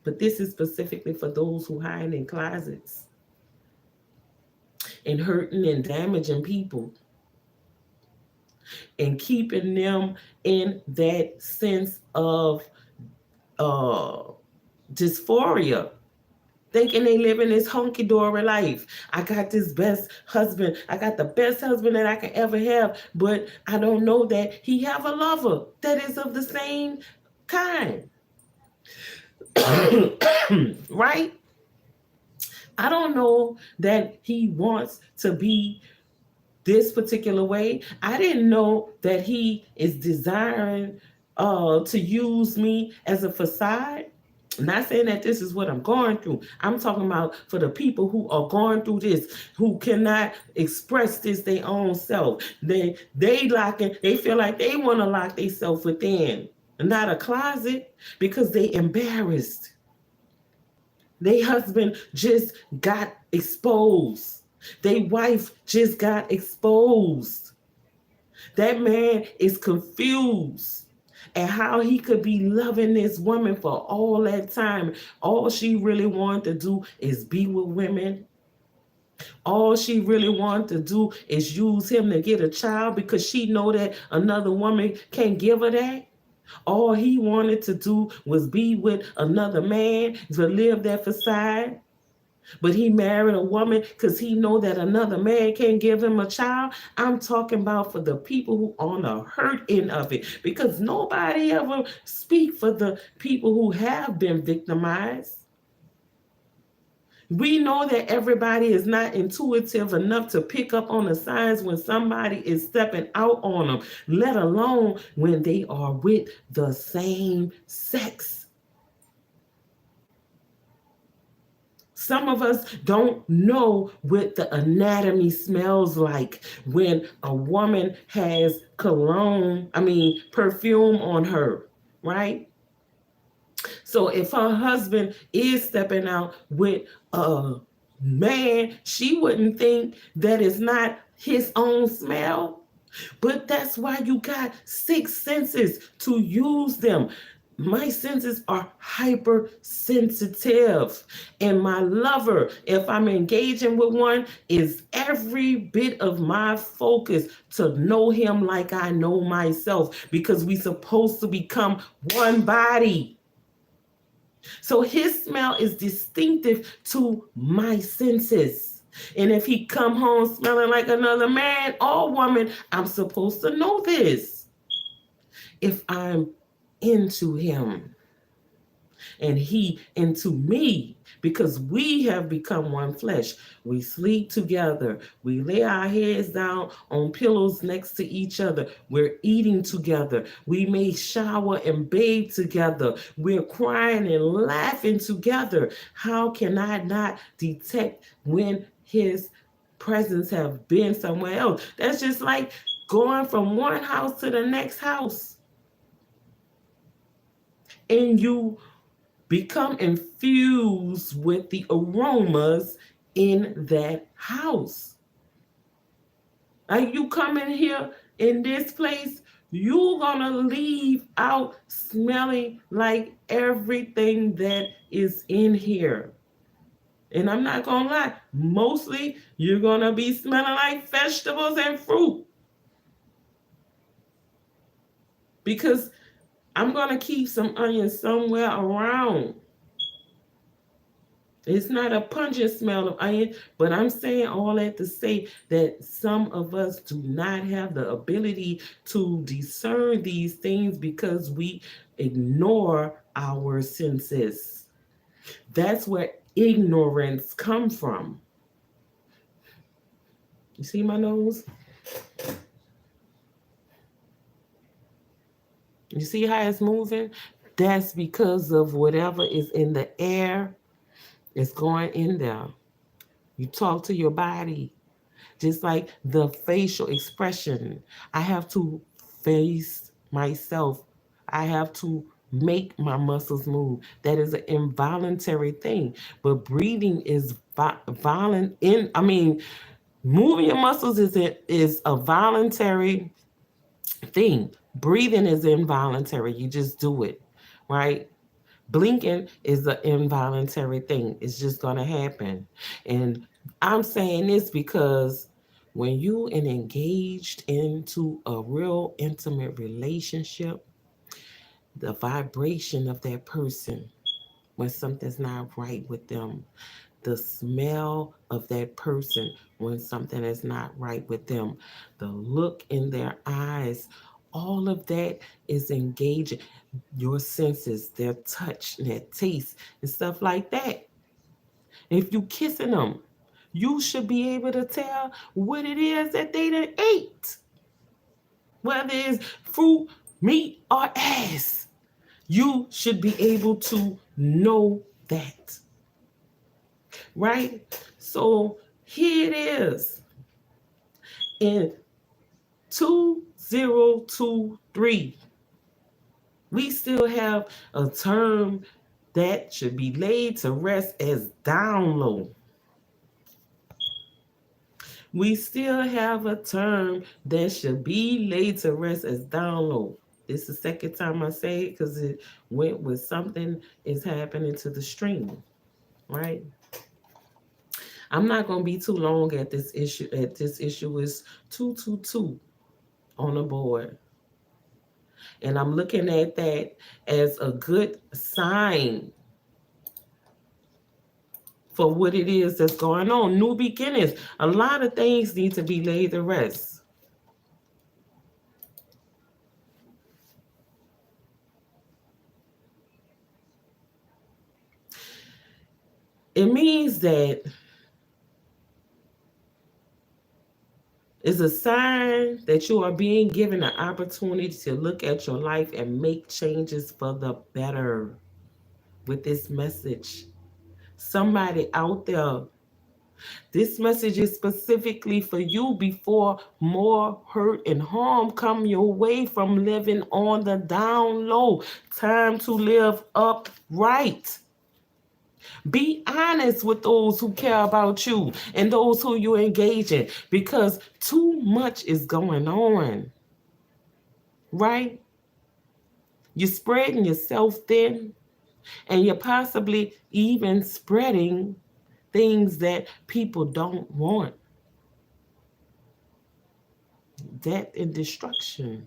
But this is specifically for those who hide in closets and hurting and damaging people, and keeping them in that sense of dysphoria, thinking they live in this hunky-dory life. I got this best husband. I got the best husband that I can ever have, but I don't know that he have a lover that is of the same kind. Right? I don't know that he wants to be this particular way. I didn't know that he is desiring to use me as a facade. I'm not saying that this is what I'm going through. I'm talking about for the people who are going through this, who cannot express this their own self. They feel like they want to lock themselves within, not a closet, because they embarrassed. Their husband just got exposed. Their wife just got exposed. That man is confused at how he could be loving this woman for all that time. All she really wanted to do is be with women. All she really wanted to do is use him to get a child because she know that another woman can't give her that. All he wanted to do was be with another man to live that facade. But he married a woman because he know that another man can't give him a child. I'm talking about for the people who on the hurt end of it, because nobody ever speak for the people who have been victimized. We know that everybody is not intuitive enough to pick up on the signs when somebody is stepping out on them, let alone when they are with the same sex. Some of us don't know what the anatomy smells like when a woman has perfume on her, right? So if her husband is stepping out with a man, she wouldn't think that it's not his own smell. But that's why you got 6 senses to use them. My senses are hypersensitive. And my lover, if I'm engaging with one, is every bit of my focus to know him like I know myself, because we supposed to become one body. So his smell is distinctive to my senses. And if he come home smelling like another man or woman, I'm supposed to know this. If I'm into him and he into me, because we have become one flesh. We sleep together. We lay our heads down on pillows next to each other. We're eating together. We may shower and bathe together. We're crying and laughing together. How can I not detect when his presence have been somewhere else? That's just like going from one house to the next house. And you become infused with the aromas in that house. Like you come in here in this place, you're gonna leave out smelling like everything that is in here. And I'm not gonna lie, mostly you're gonna be smelling like vegetables and fruit. Because I'm gonna keep some onions somewhere around. It's not a pungent smell of onion, but I'm saying all that to say that some of us do not have the ability to discern these things because we ignore our senses. That's where ignorance comes from. You see my nose? You see how it's moving? That's because of whatever is in the air is going in there. You talk to your body. Just like the facial expression, I have to face myself. I have to make my muscles move. That is an involuntary thing. But breathing is violent. Moving your muscles is a voluntary thing. Breathing is involuntary. You just do it, right? Blinking is an involuntary thing. It's just going to happen. And I'm saying this because when you and engaged into a real intimate relationship, the vibration of that person, when something's not right with them, the smell of that person when something is not right with them, the look in their eyes, all of that is engaging your senses, their touch, their taste, and stuff like that. If you kissing them, you should be able to tell what it is that they done ate, whether it's fruit, meat, or ass. You should be able to know that, right? So here it is. In 2023, we still have a term that should be laid to rest as down low. We still have a term that should be laid to rest as down low. This is the second time I say it because it went with something is happening to the stream, right? I'm not going to be too long at this issue. This issue is 222 on the board. And I'm looking at that as a good sign for what it is that's going on. New beginnings. A lot of things need to be laid to rest. It means that it's a sign that you are being given an opportunity to look at your life and make changes for the better with this message. Somebody out there, this message is specifically for you before more hurt and harm come your way from living on the down low. Time to live upright. Be honest with those who care about you and those who you engage in, because too much is going on, right? You're spreading yourself thin, and you're possibly even spreading things that people don't want. Death and destruction.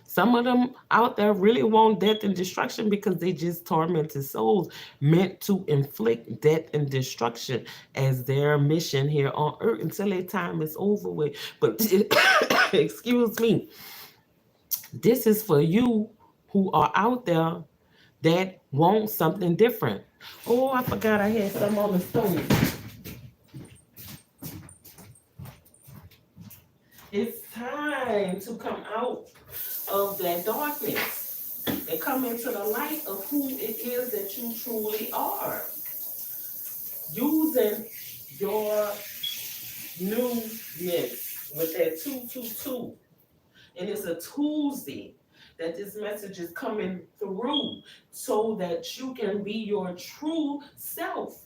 Some of them out there really want death and destruction because they just tormented souls meant to inflict death and destruction as their mission here on earth until their time is over with. But excuse me, this is for you who are out there that want something different. Oh, I forgot I had some on the stove. It's time to come out of that darkness and come into the light of who it is that you truly are. Using your newness with that 222. And it's a Tuesday that this message is coming through so that you can be your true self.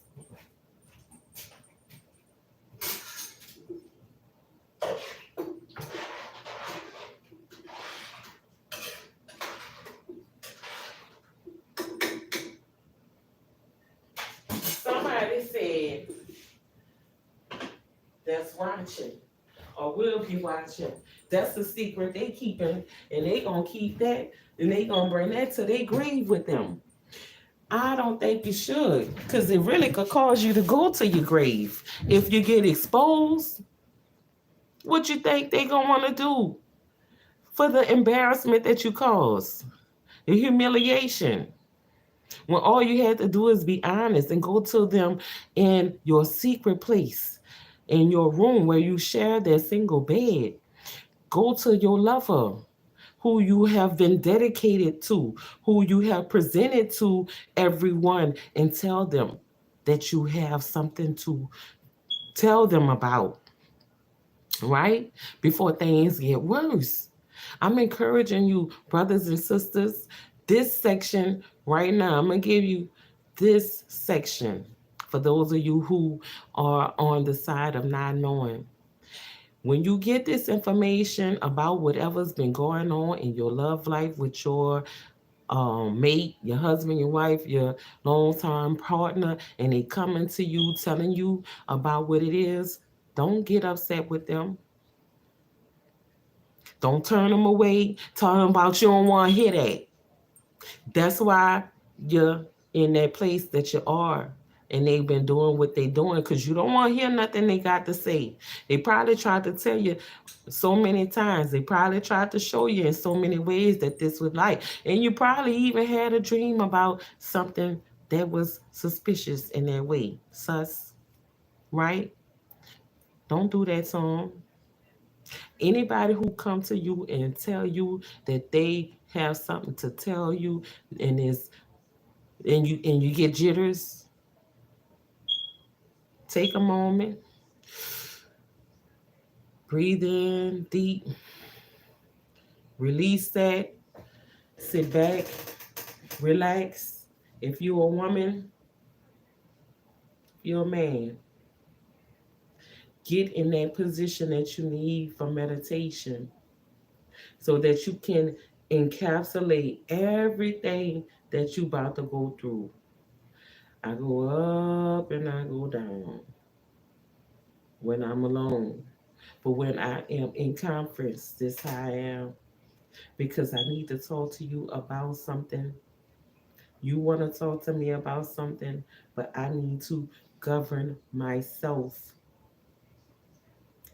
Somebody said that's watching or will be watching. That's the secret they keeping, and they gonna keep that, and they gonna bring that to their grave with them. I don't think you should, because it really could cause you to go to your grave. If you get exposed, what you think they gonna want to do for the embarrassment that you cause, the humiliation, when all you had to do is be honest and go to them in your secret place, in your room where you share their single bed. Go to your lover who you have been dedicated to, who you have presented to everyone, and tell them that you have something to tell them about, right? Before things get worse. I'm encouraging you, brothers and sisters, this section right now, I'm going to give you this section for those of you who are on the side of not knowing. When you get this information about whatever's been going on in your love life with your mate, your husband, your wife, your long-time partner, and they coming to you telling you about what it is, don't get upset with them. Don't turn them away. Tell them about you don't want to hear that. That's why you're in that place that you are. And they've been doing what they're doing because you don't want to hear nothing they got to say. They probably tried to tell you so many times. They probably tried to show you in so many ways that this was like. And you probably even had a dream about something that was suspicious in that way. Sus, right? Don't do that to them. Anybody who come to you and tell you that they have something to tell you and is and you get jitters, take a moment, breathe in deep, release that, sit back, relax. If you're a woman, you're a man. Get in that position that you need for meditation so that you can encapsulate everything that you about to go through. I go up and I go down when I'm alone. But when I am in conference, this how I am. Because I need to talk to you about something. You want to talk to me about something, but I need to govern myself,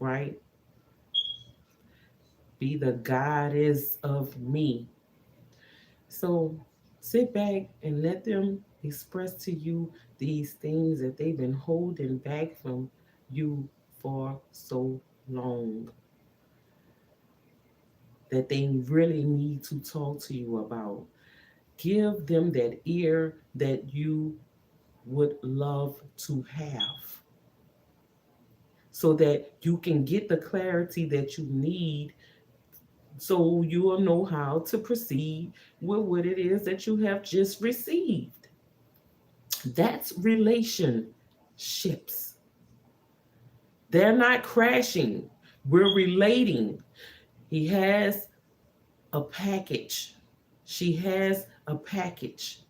right? Be the goddess of me. So sit back and let them express to you these things that they've been holding back from you for so long, that they really need to talk to you about. Give them that ear that you would love to have so that you can get the clarity that you need so you will know how to proceed with what it is that you have just received. That's relationships. They're not crashing. We're relating. He has a package She has a package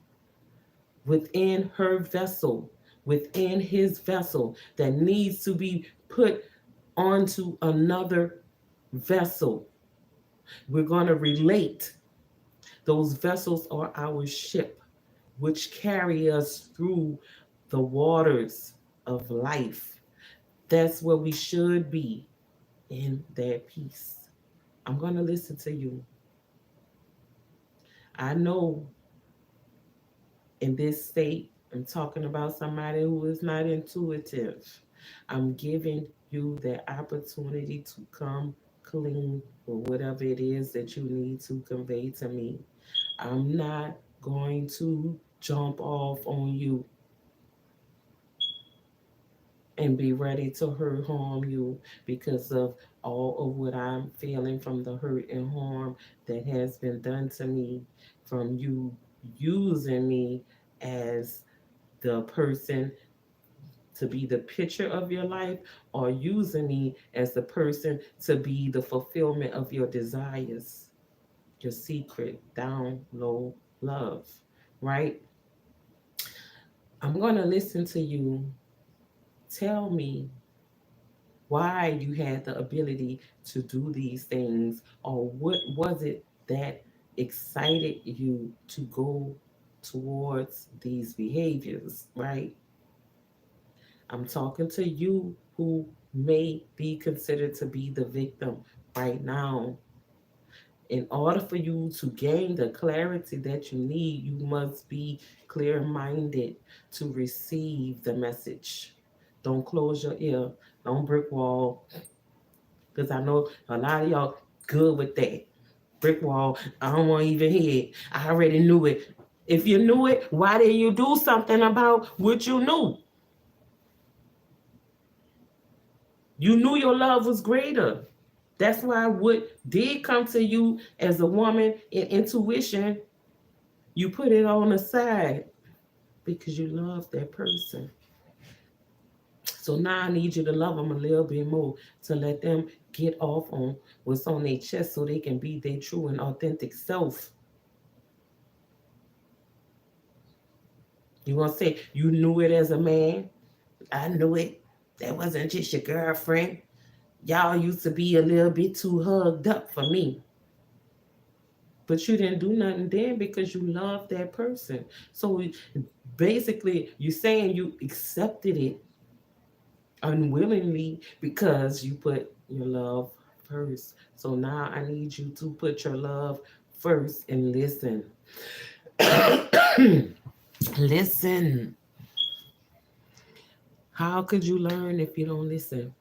within her vessel, within his vessel, that needs to be put onto another vessel. We're going to relate. Those vessels are our ship, which carry us through the waters of life. That's where we should be, in that peace. I'm going to listen to you. I know in this state, I'm talking about somebody who is not intuitive. I'm giving you the opportunity to come clean with whatever it is that you need to convey to me. I'm not going to jump off on you and be ready to hurt, harm you because of all of what I'm feeling from the hurt and harm that has been done to me, from you using me as the person to be the picture of your life, or using me as the person to be the fulfillment of your desires, your secret down low love, right? I'm going to listen to you. Tell me why you had the ability to do these things, or what was it that excited you to go towards these behaviors, right? I'm talking to you who may be considered to be the victim right now. In order for you to gain the clarity that you need, you must be clear minded to receive the message. Don't close your ear, don't brick wall, because I know a lot of y'all good with that. Brick wall, I don't want to even hear it. I already knew it. If you knew it, why didn't you do something about what you knew? You knew your love was greater. That's why what did come to you as a woman in intuition, you put it on the side because you love that person. So now I need you to love them a little bit more, to let them get off on what's on their chest so they can be their true and authentic self. You gonna say you knew it as a man? I knew it. That wasn't just your girlfriend. Y'all used to be a little bit too hugged up for me. But you didn't do nothing then because you loved that person. So basically, you're saying you accepted it unwillingly because you put your love first. So now I need you to put your love first and listen. Listen. How could you learn if you don't listen?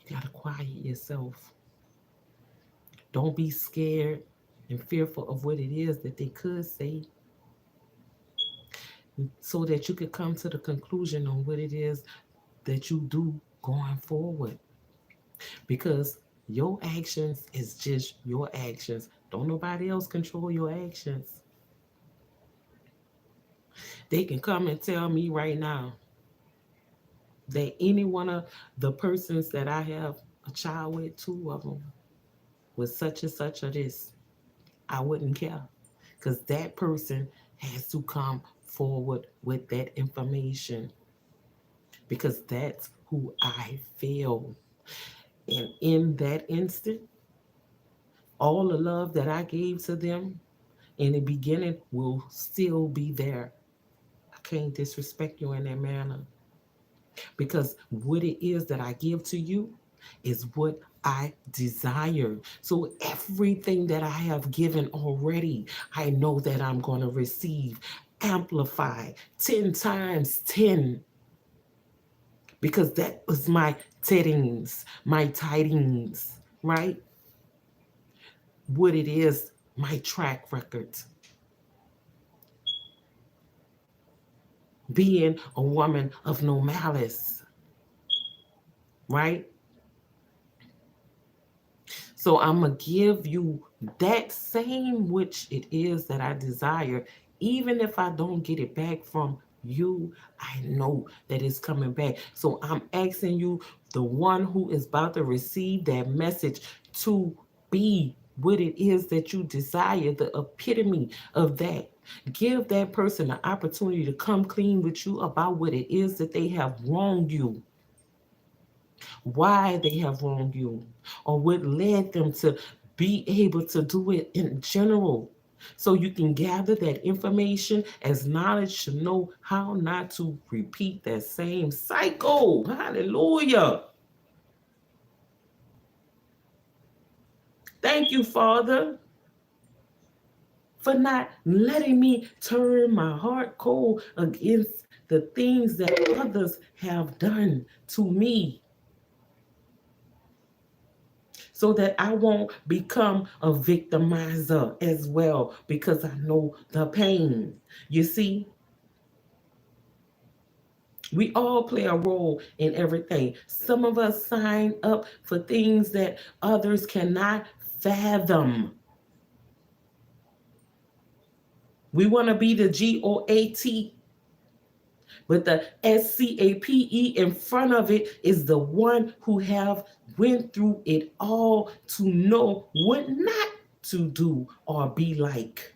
You got to quiet yourself. Don't be scared and fearful of what it is that they could say, so that you could come to the conclusion on what it is that you do going forward. Because your actions is just your actions. Don't nobody else control your actions. They can come and tell me right now that any one of the persons that I have a child with, two of them, with such and such or this, I wouldn't care. Because that person has to come forward with that information. Because that's who I feel. And in that instant, all the love that I gave to them in the beginning will still be there. I can't disrespect you in that manner, because what it is that I give to you is what I desire. So everything that I have given already, I know that I'm going to receive, amplify 10 times 10, because that was my tidings, right? What it is, my track record. Being a woman of no malice, right? So I'm going to give you that same which it is that I desire. Even if I don't get it back from you, I know that it's coming back. So I'm asking you, the one who is about to receive that message, to be what it is that you desire, the epitome of that. Give that person the opportunity to come clean with you about what it is that they have wronged you, why they have wronged you, or what led them to be able to do it in general. So you can gather that information as knowledge to know how not to repeat that same cycle. Hallelujah. Thank you, Father, for not letting me turn my heart cold against the things that others have done to me, so that I won't become a victimizer as well, because I know the pain. You see, we all play a role in everything. Some of us sign up for things that others cannot fathom. We want to be the GOAT, but the SCAPE in front of it is the one who have went through it all to know what not to do or be like.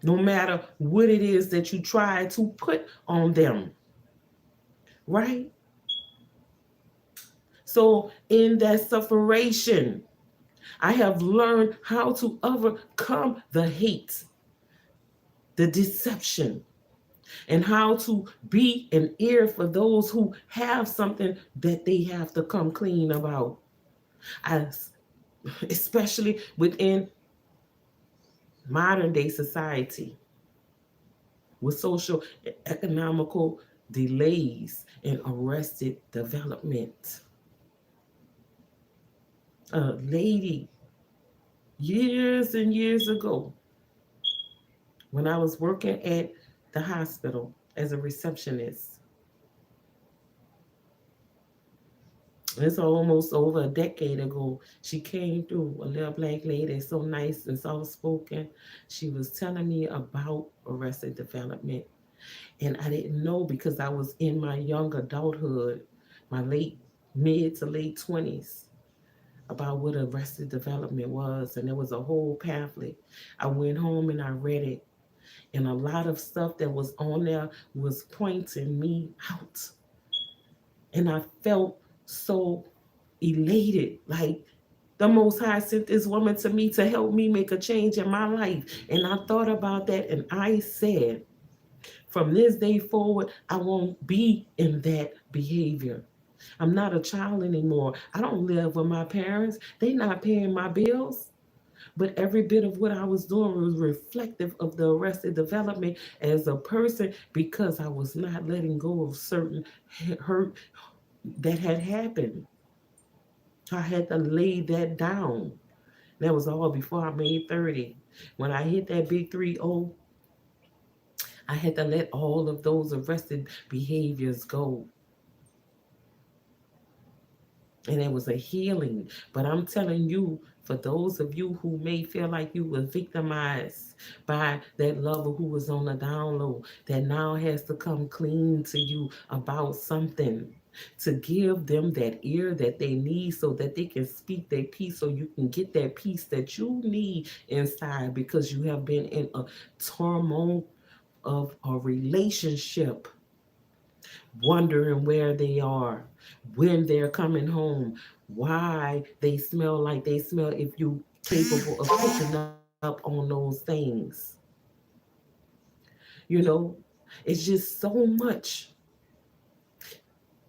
No matter what it is that you try to put on them, right? So in that separation, I have learned how to overcome the hate, the deception, and how to be an ear for those who have something that they have to come clean about. As, especially within modern day society, with social economical delays and arrested development. A lady years and years ago, when I was working at the hospital as a receptionist, it's almost over a decade ago, she came through, a little black lady, so nice and soft spoken. She was telling me about arrested development. And I didn't know, because I was in my young adulthood, my mid to late 20s, about what arrested development was. And there was a whole pamphlet. I went home and I read it. And a lot of stuff that was on there was pointing me out. And I felt so elated, like the Most High sent this woman to me to help me make a change in my life. And I thought about that and I said, from this day forward, I won't be in that behavior. I'm not a child anymore. I don't live with my parents. They're not paying my bills. But every bit of what I was doing was reflective of the arrested development as a person, because I was not letting go of certain hurt that had happened. I had to lay that down. That was all before I made 30. When I hit that big 3-0, I had to let all of those arrested behaviors go. And it was a healing. But I'm telling you, for those of you who may feel like you were victimized by that lover who was on the down low, that now has to come clean to you about something, to give them that ear that they need so that they can speak their peace, so you can get that peace that you need inside, because you have been in a turmoil of a relationship, wondering where they are, when they're coming home, why they smell like they smell, if you capable of picking up on those things. You know, it's just so much.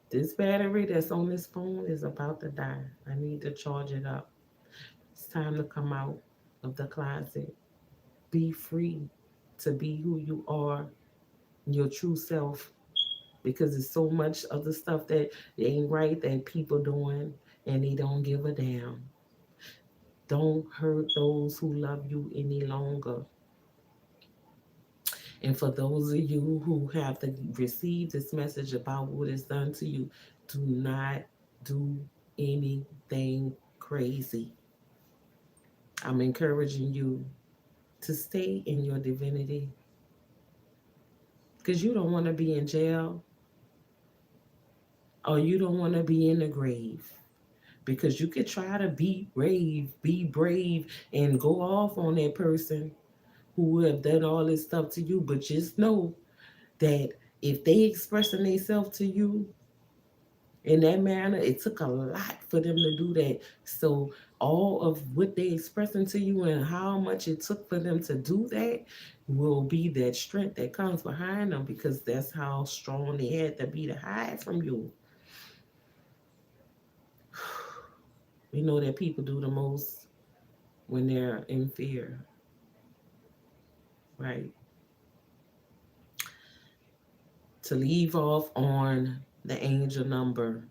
This battery that's on this phone is about to die. I need to charge it up. It's time to come out of the closet. Be free to be who you are, your true self, because there's so much other stuff that ain't right that people doing and they don't give a damn. Don't hurt those who love you any longer. And for those of you who have to receive this message about what is done to you, do not do anything crazy. I'm encouraging you to stay in your divinity, because you don't want to be in jail, or you don't want to be in the grave. because you could try to be brave, and go off on that person who have done all this stuff to you. But just know that if they expressing themselves to you in that manner, it took a lot for them to do that. So all of what they expressing to you and how much it took for them to do that will be that strength that comes behind them, because that's how strong they had to be to hide from you. We know that people do the most when they're in fear, right? To leave off on the angel number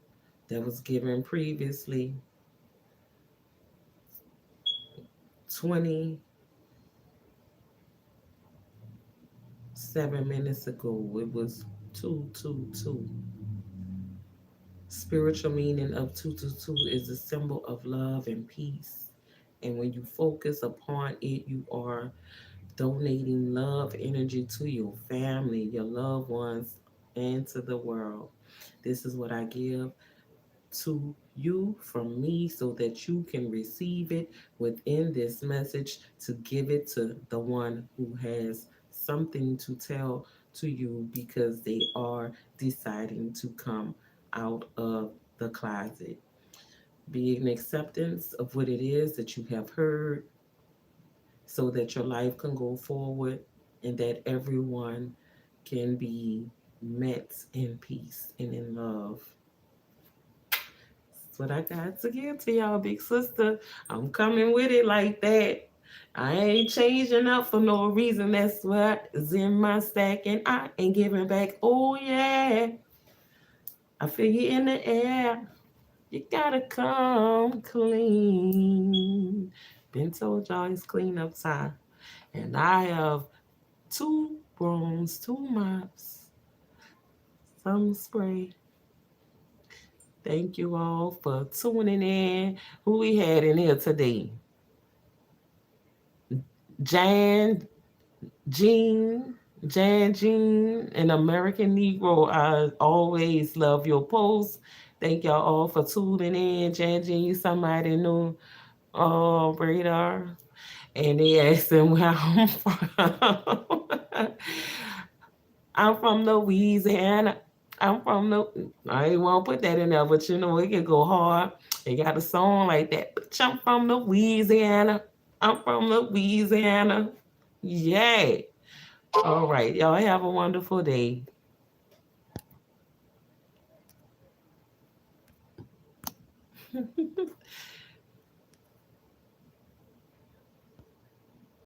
that was given previously, 27 minutes ago, it was 222. Spiritual meaning of 222 is a symbol of love and peace. And when you focus upon it, you are donating love energy to your family, your loved ones, and to the world. This is what I give to you from me so that you can receive it within this message, to give it to the one who has something to tell to you, because they are deciding to come out of the closet. Be an acceptance of what it is that you have heard, so that your life can go forward and that everyone can be met in peace and in love. That's what I got to give to y'all, big sister. I'm coming with it like that. I ain't changing up for no reason. That's what is in my stack, and I ain't giving back. Oh, yeah. I feel you in the air. You gotta come clean. Been told y'all it's clean up time. And I have two brooms, two mops, some spray. Thank you all for tuning in. Who we had in here today? Jan, Jean, Jan Jean, an American Negro. I always love your posts. Thank y'all all for tuning in. Jan Jean, you somebody new. Radar. And they asked him where I'm from. I'm from Louisiana. I'm from the. I ain't want to put that in there, but you know it can go hard. They got a song like that. But I'm from Louisiana. I'm from Louisiana. Yay! All right, y'all have a wonderful day.